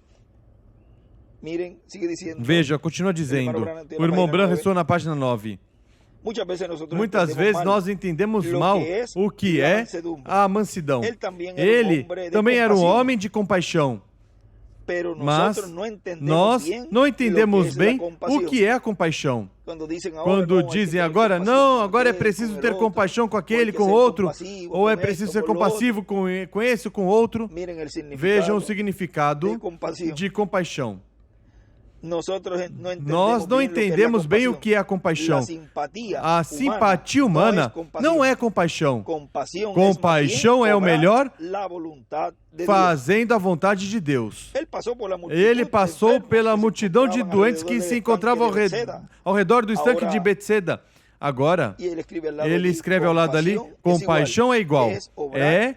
Veja, continua dizendo, o irmão Branham ressoa na página 9. Muitas vezes nós entendemos mal o que é a mansidão. Ele também era um homem de compaixão, mas nós não entendemos bem o que é a compaixão. Quando dizem agora, não, agora é preciso ter compaixão com aquele, com o outro, ou é preciso ser compassivo com esse ou com o outro, vejam o significado de compaixão. Nós não entendemos bem o que é a compaixão. A simpatia humana não é compaixão. Compaixão é o melhor fazendo a vontade de Deus. Ele passou pela multidão de doentes que se encontravam ao redor do estanque de Betseda. Agora, ele escreve ao lado ali, compaixão é igual, é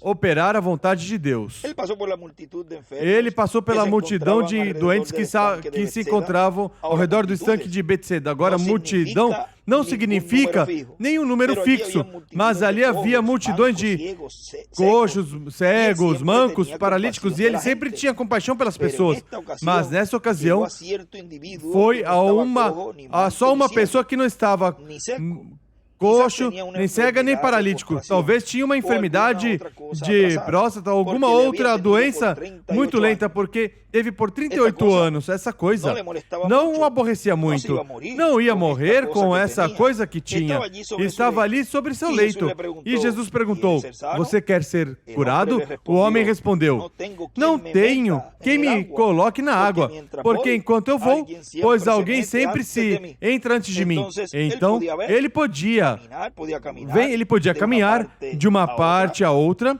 operar a vontade de Deus. Ele passou pela multidão de doentes que se encontravam ao redor do estanque de Betseda. Agora, multidão não significa nenhum número fixo, mas ali havia multidões de coxos, cegos, mancos, paralíticos, e ele sempre tinha compaixão pelas pessoas. Mas nessa ocasião, foi só uma pessoa que não estava coxo, nem cega, nem paralítico. Talvez tinha uma enfermidade de próstata, alguma outra doença muito lenta, porque teve por 38 anos essa coisa. Não o aborrecia muito. Não ia morrer com essa coisa que tinha. Estava ali sobre seu leito. E Jesus perguntou, você quer ser curado? O homem respondeu, não tenho quem me coloque na água, porque enquanto eu vou, pois alguém sempre se entra antes de mim. Então, ele podia caminhar de uma parte a outra,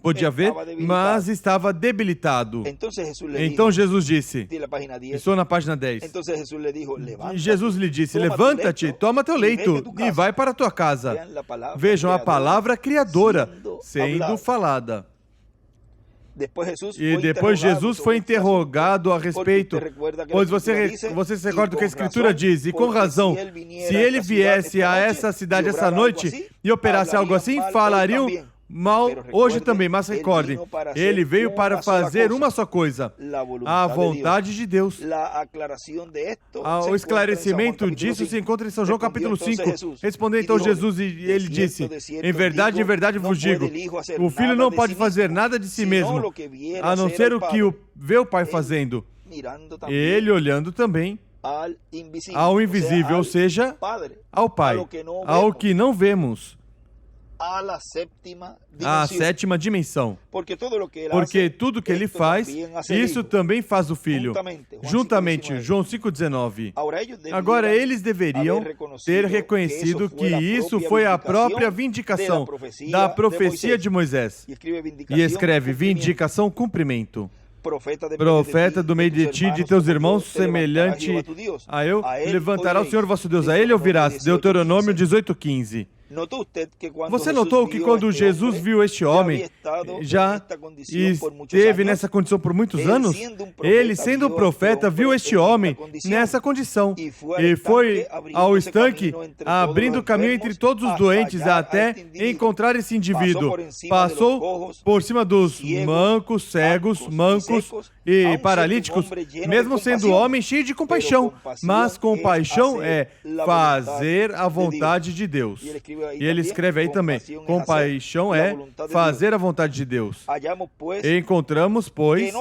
podia ver, mas estava debilitado. Então Jesus disse, estou na página 10, Jesus lhe disse, levanta-te, toma teu leito e vai para a tua casa. Vejam a palavra criadora sendo falada. E depois Jesus foi interrogado a respeito, pois você se recorda do que a Escritura diz, e com razão, se ele viesse a essa cidade essa noite e operasse algo assim, falariam mal hoje também, mas recordem, ele veio para fazer uma só coisa, a vontade de Deus. O esclarecimento disso se encontra em São João capítulo 5. Respondeu então Jesus e ele disse, em verdade vos digo, o Filho não pode fazer nada de si mesmo, a não ser o que vê o Pai fazendo. Ele olhando também ao invisível, ou seja, ao Pai, ao que não vemos. A sétima dimensão. Porque tudo que ele faz, isso também faz o Filho. Juntamente, João 5,19. Agora, eles deveriam ter reconhecido que isso foi a própria vindicação da profecia de Moisés. E escreve, vindicação, cumprimento. Profeta do meio de ti, de teus irmãos, semelhante a eu, levantará o Senhor vosso Deus, a ele ouvirás. Deuteronômio 18,15. Você notou que quando Jesus viu este homem, já esteve nessa condição por muitos anos? Ele, sendo profeta, viu este homem nessa condição e foi ao estanque, abrindo caminho entre todos os doentes até encontrar esse indivíduo. Passou por cima dos mancos, cegos, mancos e paralíticos, mesmo sendo homem cheio de compaixão. Mas compaixão é fazer a vontade de Deus. E ele escreve aí também, compaixão é fazer a vontade de Deus. Encontramos, pois,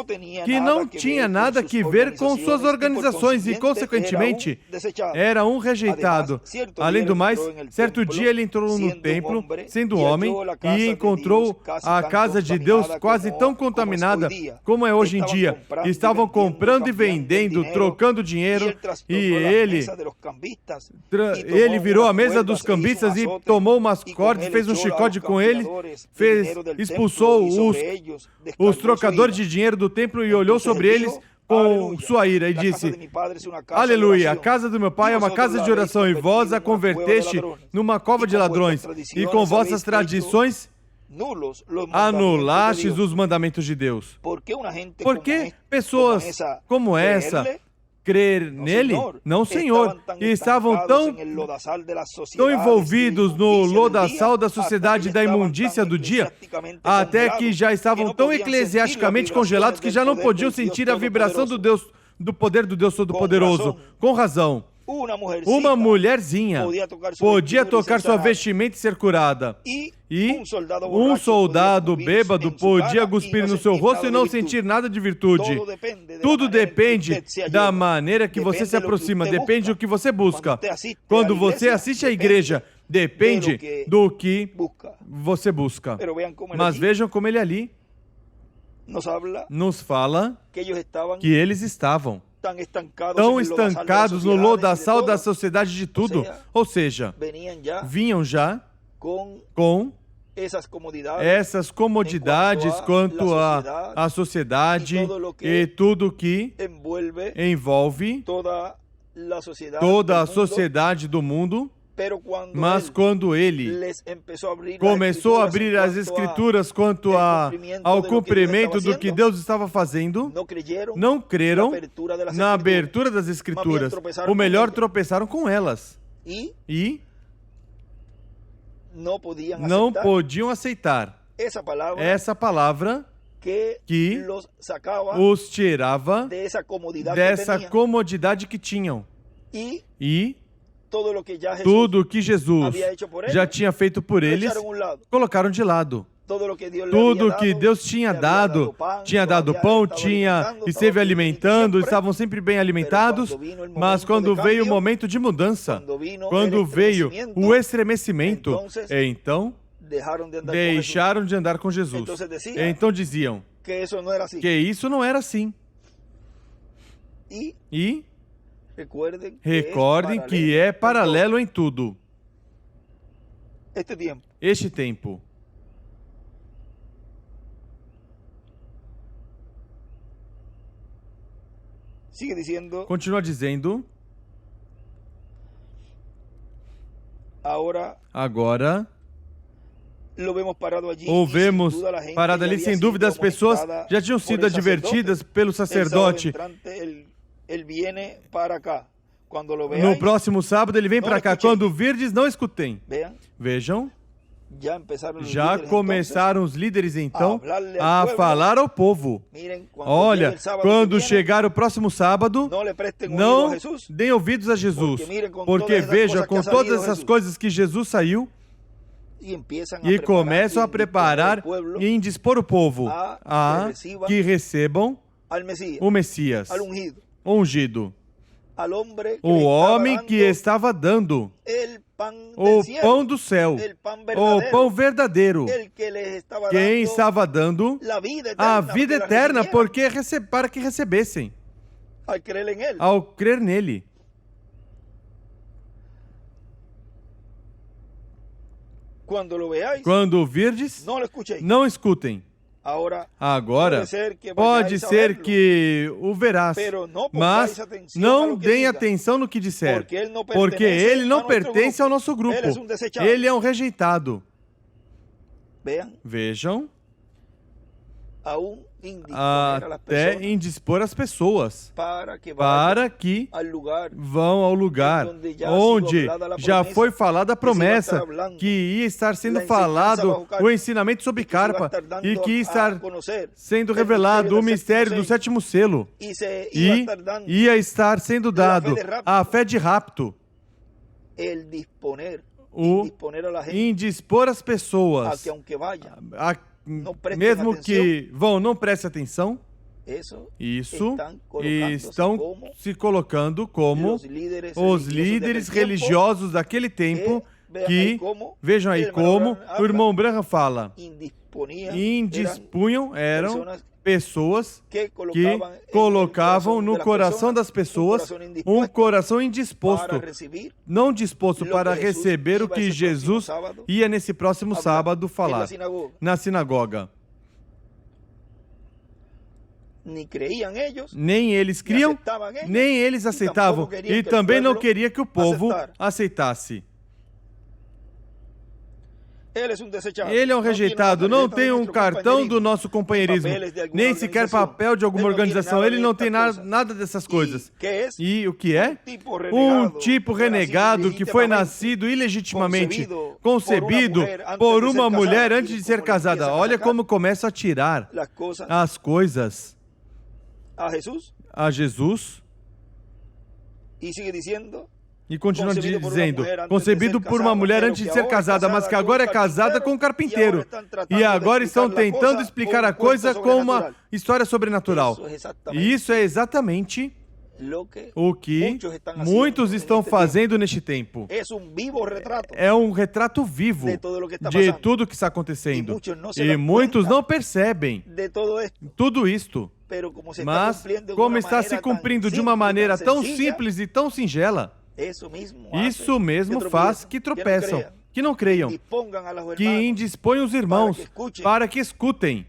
que não tinha nada que ver com suas organizações e, consequentemente, era um rejeitado. Além do mais, certo dia ele entrou no templo, sendo homem, e encontrou a casa de Deus quase tão contaminada como é hoje em dia. Estavam comprando e vendendo, trocando dinheiro, e ele virou a mesa dos cambistas e tomou umas cordas, fez um chicote com eles, expulsou os trocadores de dinheiro do templo e olhou sobre eles com sua ira e disse: Aleluia, a casa do meu pai é uma casa de oração e vós a converteste numa cova de ladrões e com vossas tradições anulastes os mandamentos de Deus. Por que pessoas como essa crer nele? Não, Senhor. E estavam tão envolvidos no lodaçal da sociedade da imundícia do dia, até que já estavam tão eclesiasticamente congelados que já não podiam sentir a vibração do poder do Deus Todo-Poderoso. Com razão. Uma mulherzinha podia tocar sua vestimenta e ser curada. E um soldado bêbado podia cuspir no seu rosto e não sentir nada de virtude. Tudo depende da maneira que você se aproxima, depende do que você busca. Quando você assiste à igreja, depende do que você busca. Mas vejam como ele ali nos fala que eles estavam tão estancados no lodaçal da sociedade de tudo. Ou seja, vinham já com essas comodidades quanto à sociedade e tudo que envolve toda a sociedade do mundo. Mas quando ele começou a abrir as Escrituras quanto ao cumprimento do que Deus estava fazendo, não creram na abertura das Escrituras. O melhor, tropeçaram com elas. E não podiam aceitar essa palavra que os tirava dessa comodidade que tinham. E tudo que Jesus já tinha feito por eles, colocaram de lado. Tudo que Deus tinha dado pão, esteve alimentando, estavam sempre bem alimentados, mas quando veio o momento de mudança, quando veio o estremecimento, então deixaram de andar com Jesus. Então diziam que isso não era assim. E recordem que é paralelo em tudo. Este tempo. Continua dizendo. Agora, o vemos parado ali, sem dúvida as pessoas já tinham sido advertidas pelo sacerdote. No próximo sábado ele vem para cá. Quando virdes, não escutem. Vejam. Já começaram os líderes então a falar ao povo. Olha, quando chegar o próximo sábado, não deem ouvidos a Jesus. Porque veja, com todas essas coisas que Jesus saiu, e começam a preparar e indispor o povo a que recebam o Messias, o ungido, o homem que estava dando o pão do céu, o pão verdadeiro, quem estava dando a vida eterna para que recebessem, ao crer nele. Quando o virdes, não escutem. Agora, pode ser que o verás, mas não deem atenção no que disser, porque ele não pertence ao nosso grupo. Ele é um rejeitado. Vejam, até indispor as pessoas para que vão ao lugar onde já foi falada a promessa, que ia estar sendo falado o ensinamento sobre carpa e que ia estar sendo revelado o mistério do sétimo selo e ia estar sendo dado a fé de rapto, o indispor as pessoas mesmo que não preste atenção. Isso estão se colocando como os líderes religiosos daquele tempo que, vejam aí como o irmão Branham fala, indispunham, eram pessoas que colocavam no coração das pessoas um coração indisposto, não disposto para receber o que Jesus ia nesse próximo sábado falar na sinagoga. Nem eles criam, nem eles aceitavam, e também não queria que o povo aceitasse. Ele é um rejeitado, não tem um cartão do nosso companheirismo, nem sequer papel de alguma organização, ele não tem nada dessas coisas. E o que é? Um tipo renegado que foi nascido ilegitimamente, concebido por uma mulher antes de ser casada. Olha como começa a tirar as coisas a Jesus. E continua dizendo, concebido por uma mulher antes de ser casada, mas que agora é casada com um carpinteiro. E agora estão tentando explicar a coisa com uma história sobrenatural. E isso é exatamente o que muitos estão fazendo neste tempo. É um retrato vivo de tudo que está acontecendo. E muitos não percebem tudo isto. Mas, como está se cumprindo de uma maneira tão simples e tão singela, isso mesmo faz que tropeçam, que não creiam, que indisponham os irmãos para que escutem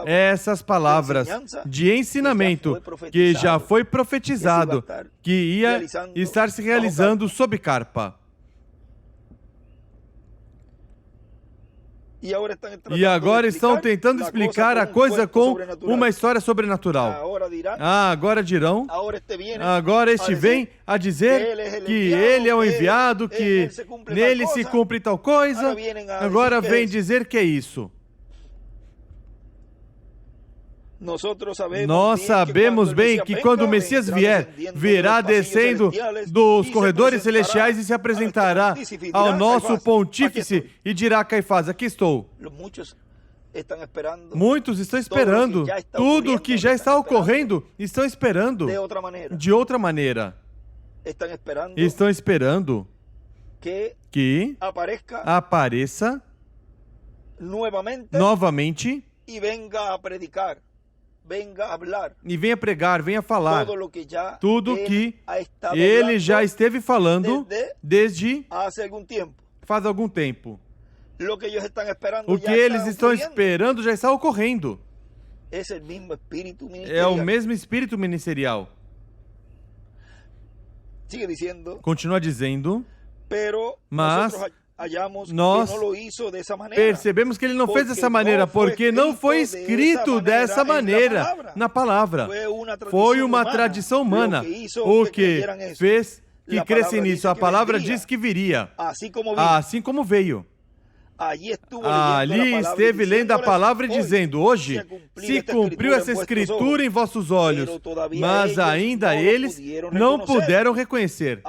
essas palavras de ensinamento que já foi profetizado, que ia estar se realizando sob carpa. E agora estão tentando explicar a coisa com uma história sobrenatural. Agora dirão, agora este vem a dizer que ele é o enviado, que nele se cumpre tal coisa. Agora vem dizer que é isso. Nós sabemos bem que quando o Messias vier, virá descendo dos corredores celestiais e se apresentará ao nosso pontífice e dirá a Caifás, aqui estou. Muitos estão esperando tudo o que já está ocorrendo, estão esperando de outra maneira. Estão esperando que apareça novamente
e venga a predicar.
E venha pregar, venha falar tudo que ele já esteve falando desde faz algum tempo. O que eles estão esperando já está ocorrendo. É o mesmo espírito ministerial. Continua dizendo, mas nós percebemos que ele não fez dessa maneira, porque não foi escrito dessa maneira na palavra. Foi uma tradição humana o que fez que cresce nisso. A palavra diz que viria, assim como veio. Ali esteve lendo a palavra e dizendo, hoje se cumpriu essa escritura em vossos olhos, mas ainda eles não puderam reconhecer.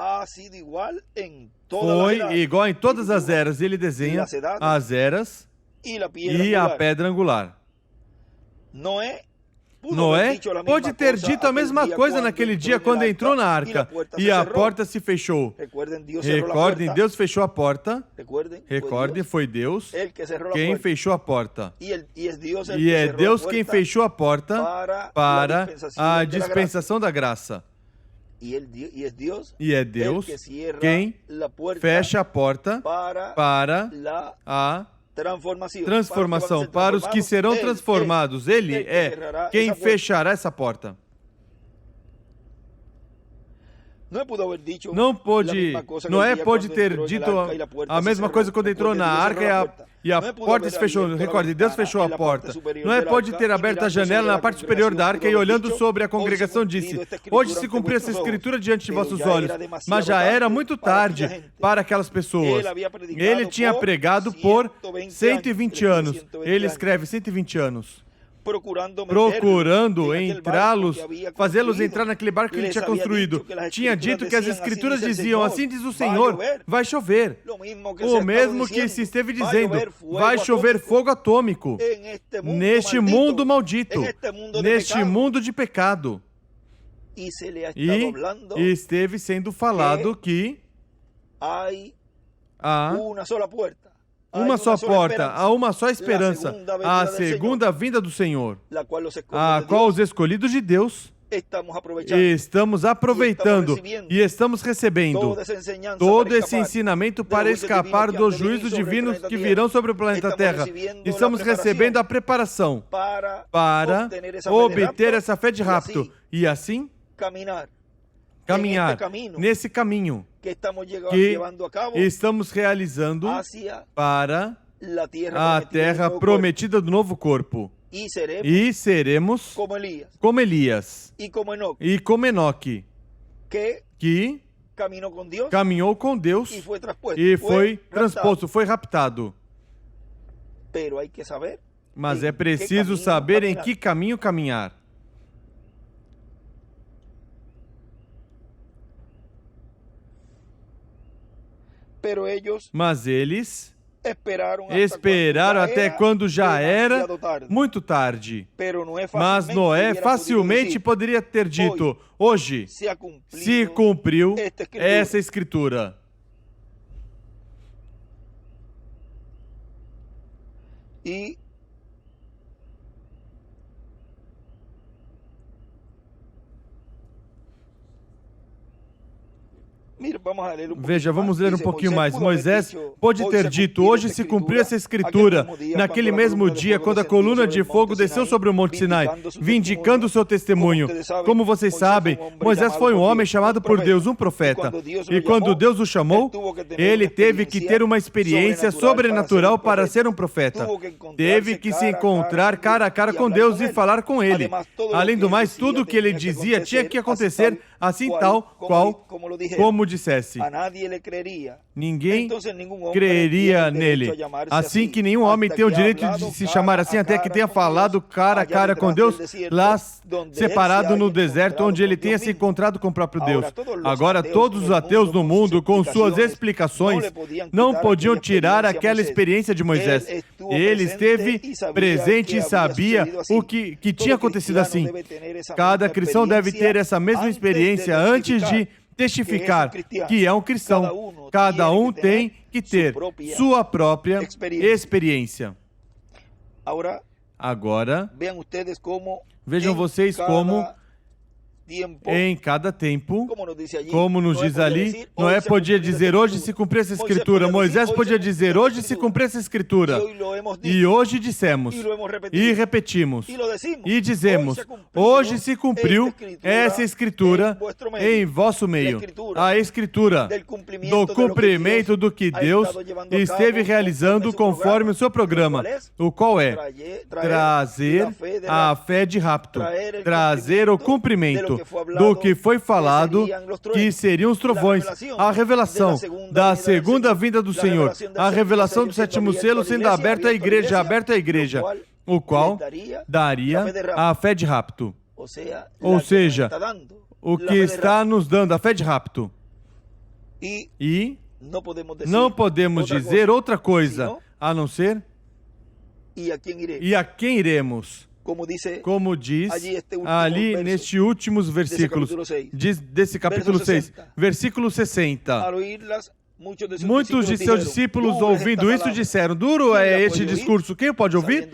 Foi igual em todas as eras. Ele desenha as eras e a pedra angular. Noé pode ter dito a mesma coisa naquele dia quando entrou na arca e a porta se fechou. Recordem, Deus fechou a porta. Recordem, foi Deus quem fechou a porta. E é Deus quem fechou a porta para a dispensação da graça. E é Deus quem fecha a porta para a transformação, para os que serão transformados. Ele é quem fechará essa porta. Noé pode ter dito a mesma coisa quando entrou na arca e a porta se fechou. Recorde, Deus fechou a porta. Noé pode ter aberto a janela na parte superior da arca e olhando sobre a congregação disse, hoje se cumpriu essa escritura diante de vossos olhos, mas já era muito tarde para aquelas pessoas. Ele tinha pregado por 120 anos. Ele escreve 120 anos. Procurando entrá-los, fazê-los entrar naquele barco que ele tinha construído. Tinha dito que as escrituras diziam, assim diz o Senhor, vai chover. O mesmo que se esteve dizendo, vai chover fogo atômico neste mundo maldito, neste mundo de pecado. E esteve sendo falado que há uma só porta, há uma só esperança, a segunda vinda do Senhor, a qual os escolhidos de Deus estamos aproveitando e estamos recebendo todo esse ensinamento para escapar dos juízos divinos que virão sobre o planeta Terra. Estamos recebendo a preparação para obter essa fé de rapto e assim caminhar nesse caminho que estamos realizando para a terra prometida do novo corpo. E seremos como Elias e como Enoque, que caminhou com Deus e foi transposto, foi raptado. Mas é preciso saber em que caminho caminhar. Mas eles esperaram até quando já era muito tarde. Mas Noé facilmente poderia ter dito: hoje se cumpriu essa escritura. Veja, vamos ler um pouquinho mais. Moisés pode ter dito: hoje se cumpriu essa escritura, naquele mesmo dia, quando a coluna de fogo desceu sobre o Monte Sinai, vindicando o seu testemunho. Como vocês sabem, Moisés foi um homem chamado por Deus, um profeta. E quando Deus o chamou, ele teve que ter uma experiência sobrenatural para ser um profeta. Teve que se encontrar cara a cara com Deus e falar com ele. Além do mais, tudo o que ele dizia tinha que acontecer assim tal qual como dissesse. Ninguém creria nele. Assim que nenhum homem tem o direito de se chamar assim até que tenha falado cara a cara com Deus, lá separado no deserto, onde ele tenha se encontrado com o próprio Deus. Agora, todos os ateus no mundo, com suas explicações, não podiam tirar aquela experiência de Moisés. Ele esteve presente e sabia o que tinha acontecido assim. Cada cristão deve ter essa mesma experiência antes de testificar que é um cristão. Cada um tem que ter sua própria experiência. Agora, vejam vocês como em cada tempo, como nos diz ali, Noé podia dizer: hoje se cumpriu essa escritura. Moisés podia dizer: hoje se cumpriu essa escritura. E hoje dissemos, e repetimos, e dizemos: hoje se cumpriu essa escritura em vosso meio. A escritura do cumprimento do que Deus esteve realizando conforme o seu programa, o qual é trazer a fé de rapto, trazer o cumprimento do que foi falado, que seriam os trovões, a revelação da segunda vinda do Senhor, a revelação do sétimo selo sendo aberto à igreja, o qual daria a fé de rapto. Ou seja, o que está nos dando a fé de rapto. E não podemos dizer outra coisa a não ser: e a quem iremos? Como diz ali nestes últimos versículos desse capítulo 6, versículo 60. Muitos de seus discípulos, ouvindo isso, disseram: duro é este discurso, quem pode ouvir?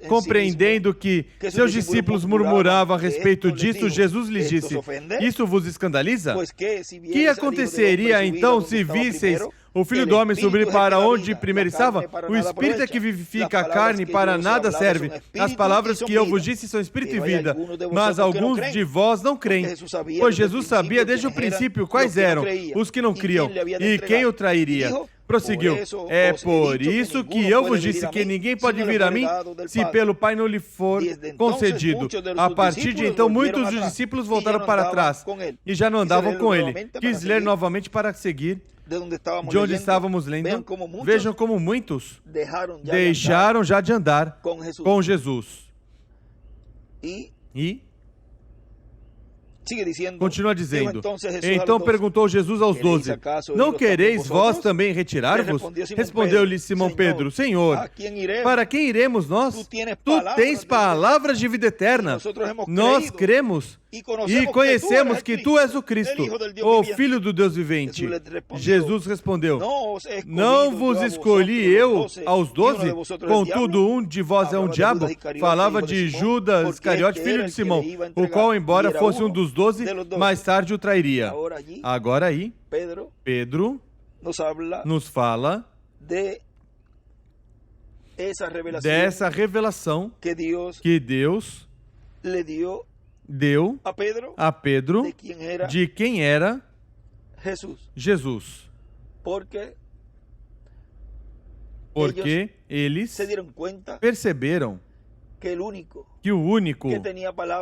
Compreendendo que seus discípulos murmuravam a respeito disso, Jesus lhes disse: isso vos escandaliza? Que aconteceria então se visseis o Filho do Homem subir para onde primeiro estava? O Espírito é que vivifica a carne, para nada serve. As palavras que eu vos disse são Espírito e vida, mas alguns de vós não creem. Pois Jesus sabia desde o princípio quais eram os que não criam e quem o trairia. Prosseguiu: é por isso que eu vos disse que ninguém pode vir a mim se pelo Pai não lhe for concedido. A partir de então, muitos dos discípulos voltaram para trás e já não andavam com ele. Quis ler novamente para seguir de onde estávamos lendo. Vejam como muitos deixaram já de andar com Jesus. E Continua dizendo, então perguntou Jesus aos 12, não quereis vós também retirar-vos? Respondeu-lhe Simão Pedro, Senhor, para quem iremos nós? Tu tens palavras de vida eterna. Nós cremos e conhecemos que tu és o Cristo, o Filho do Deus vivente. Jesus respondeu, não vos escolhi eu aos 12? Contudo, um de vós é um diabo. Falava de Judas Iscariote, filho de Simão, o qual, embora fosse um dos 12, mais tarde o trairia. Agora aí, Pedro nos fala dessa revelação que Deus deu a Pedro de quem era Jesus. Porque eles perceberam que o único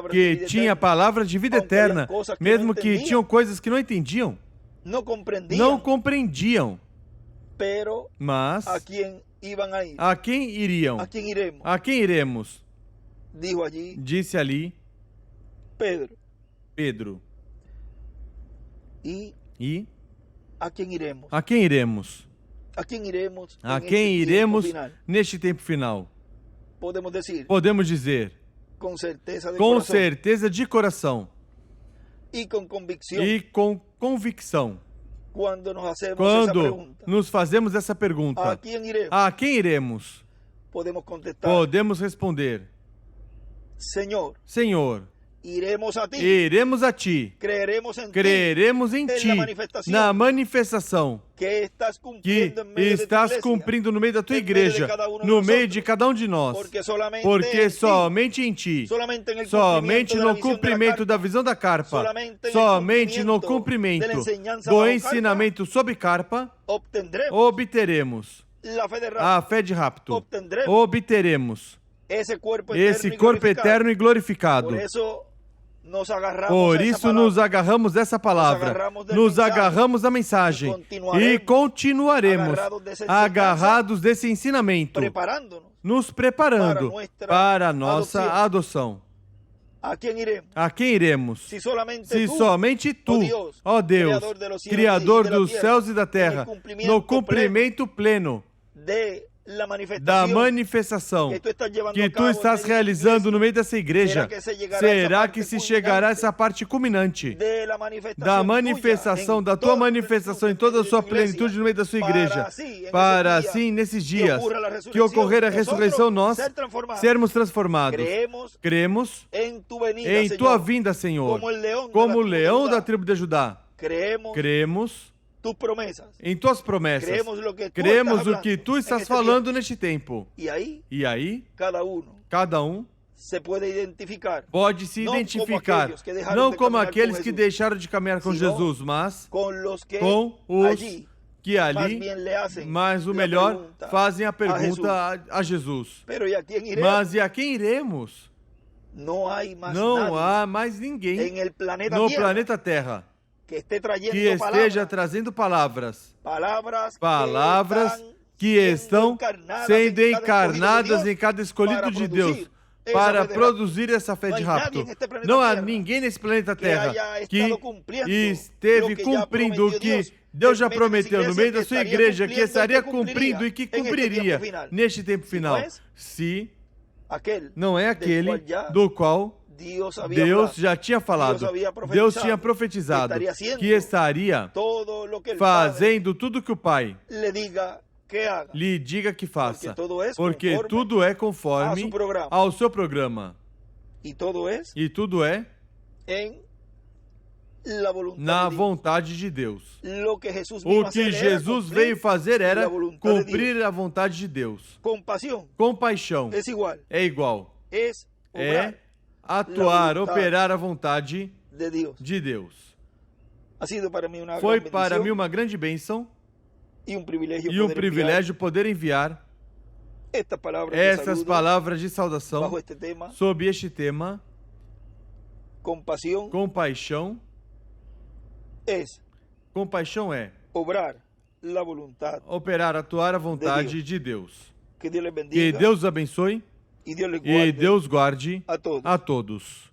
que tinha palavras de vida eterna, mesmo que tinham coisas que não entendiam, não compreendiam, mas a quem iriam? A quem iremos? Disse ali Pedro. E a quem iremos? A quem iremos? A quem iremos neste tempo final? Podemos dizer com certeza de coração e com convicção. Quando nos fazemos essa pergunta, a quem iremos? Podemos responder, Senhor, iremos a ti, creremos em ti, na manifestação que estás cumprindo no meio da tua igreja, no meio de cada um de nós, porque somente em ti, somente no cumprimento da visão da carpa, somente no cumprimento do ensinamento sobre carpa, obteremos a fé de rapto, obteremos esse corpo eterno e glorificado. Por isso nos agarramos dessa palavra, nos agarramos da mensagem e continuaremos agarrados desse ensinamento, nos preparando para a nossa adoção. A quem iremos? Se somente tu, ó Deus, Criador dos céus e da terra, no cumprimento pleno da manifestação que tu estás realizando no meio dessa igreja, será que se chegará a essa parte culminante da manifestação, da tua manifestação em toda a sua plenitude no meio da sua igreja, para assim, nesses dias, que ocorrer a ressurreição, nós sermos transformados. Cremos em tua vinda, Senhor, como o leão da tribo de Judá. Cremos em tuas promessas. Cremos o que tu estás falando neste tempo. E aí, cada um pode se identificar, não como aqueles que deixaram de caminhar com Jesus, mas com os que ali, mas o melhor, fazem a pergunta a Jesus. Mas e a quem iremos? Não há mais ninguém no planeta Terra que esteja trazendo palavras que estão sendo encarnadas em cada escolhido de Deus para produzir essa fé de rapto. Não há ninguém nesse planeta Terra que esteve cumprindo o que Deus já prometeu no meio da sua igreja, que estaria cumprindo e que cumpriria neste tempo final. Se não é aquele do qual Deus já tinha falado, Deus tinha profetizado que estaria fazendo tudo que o Pai lhe diga que faça, porque tudo é conforme ao seu programa, e tudo é na vontade de Deus. O que Jesus veio fazer era cumprir a vontade de Deus. Compaixão é igual. É atuar, operar a vontade de Deus. Foi para mim uma grande bênção e um privilégio poder enviar essas palavras de saudação sob este tema. Compaixão é operar, atuar a vontade de Deus. Que Deus abençoe e Deus guarde a todos.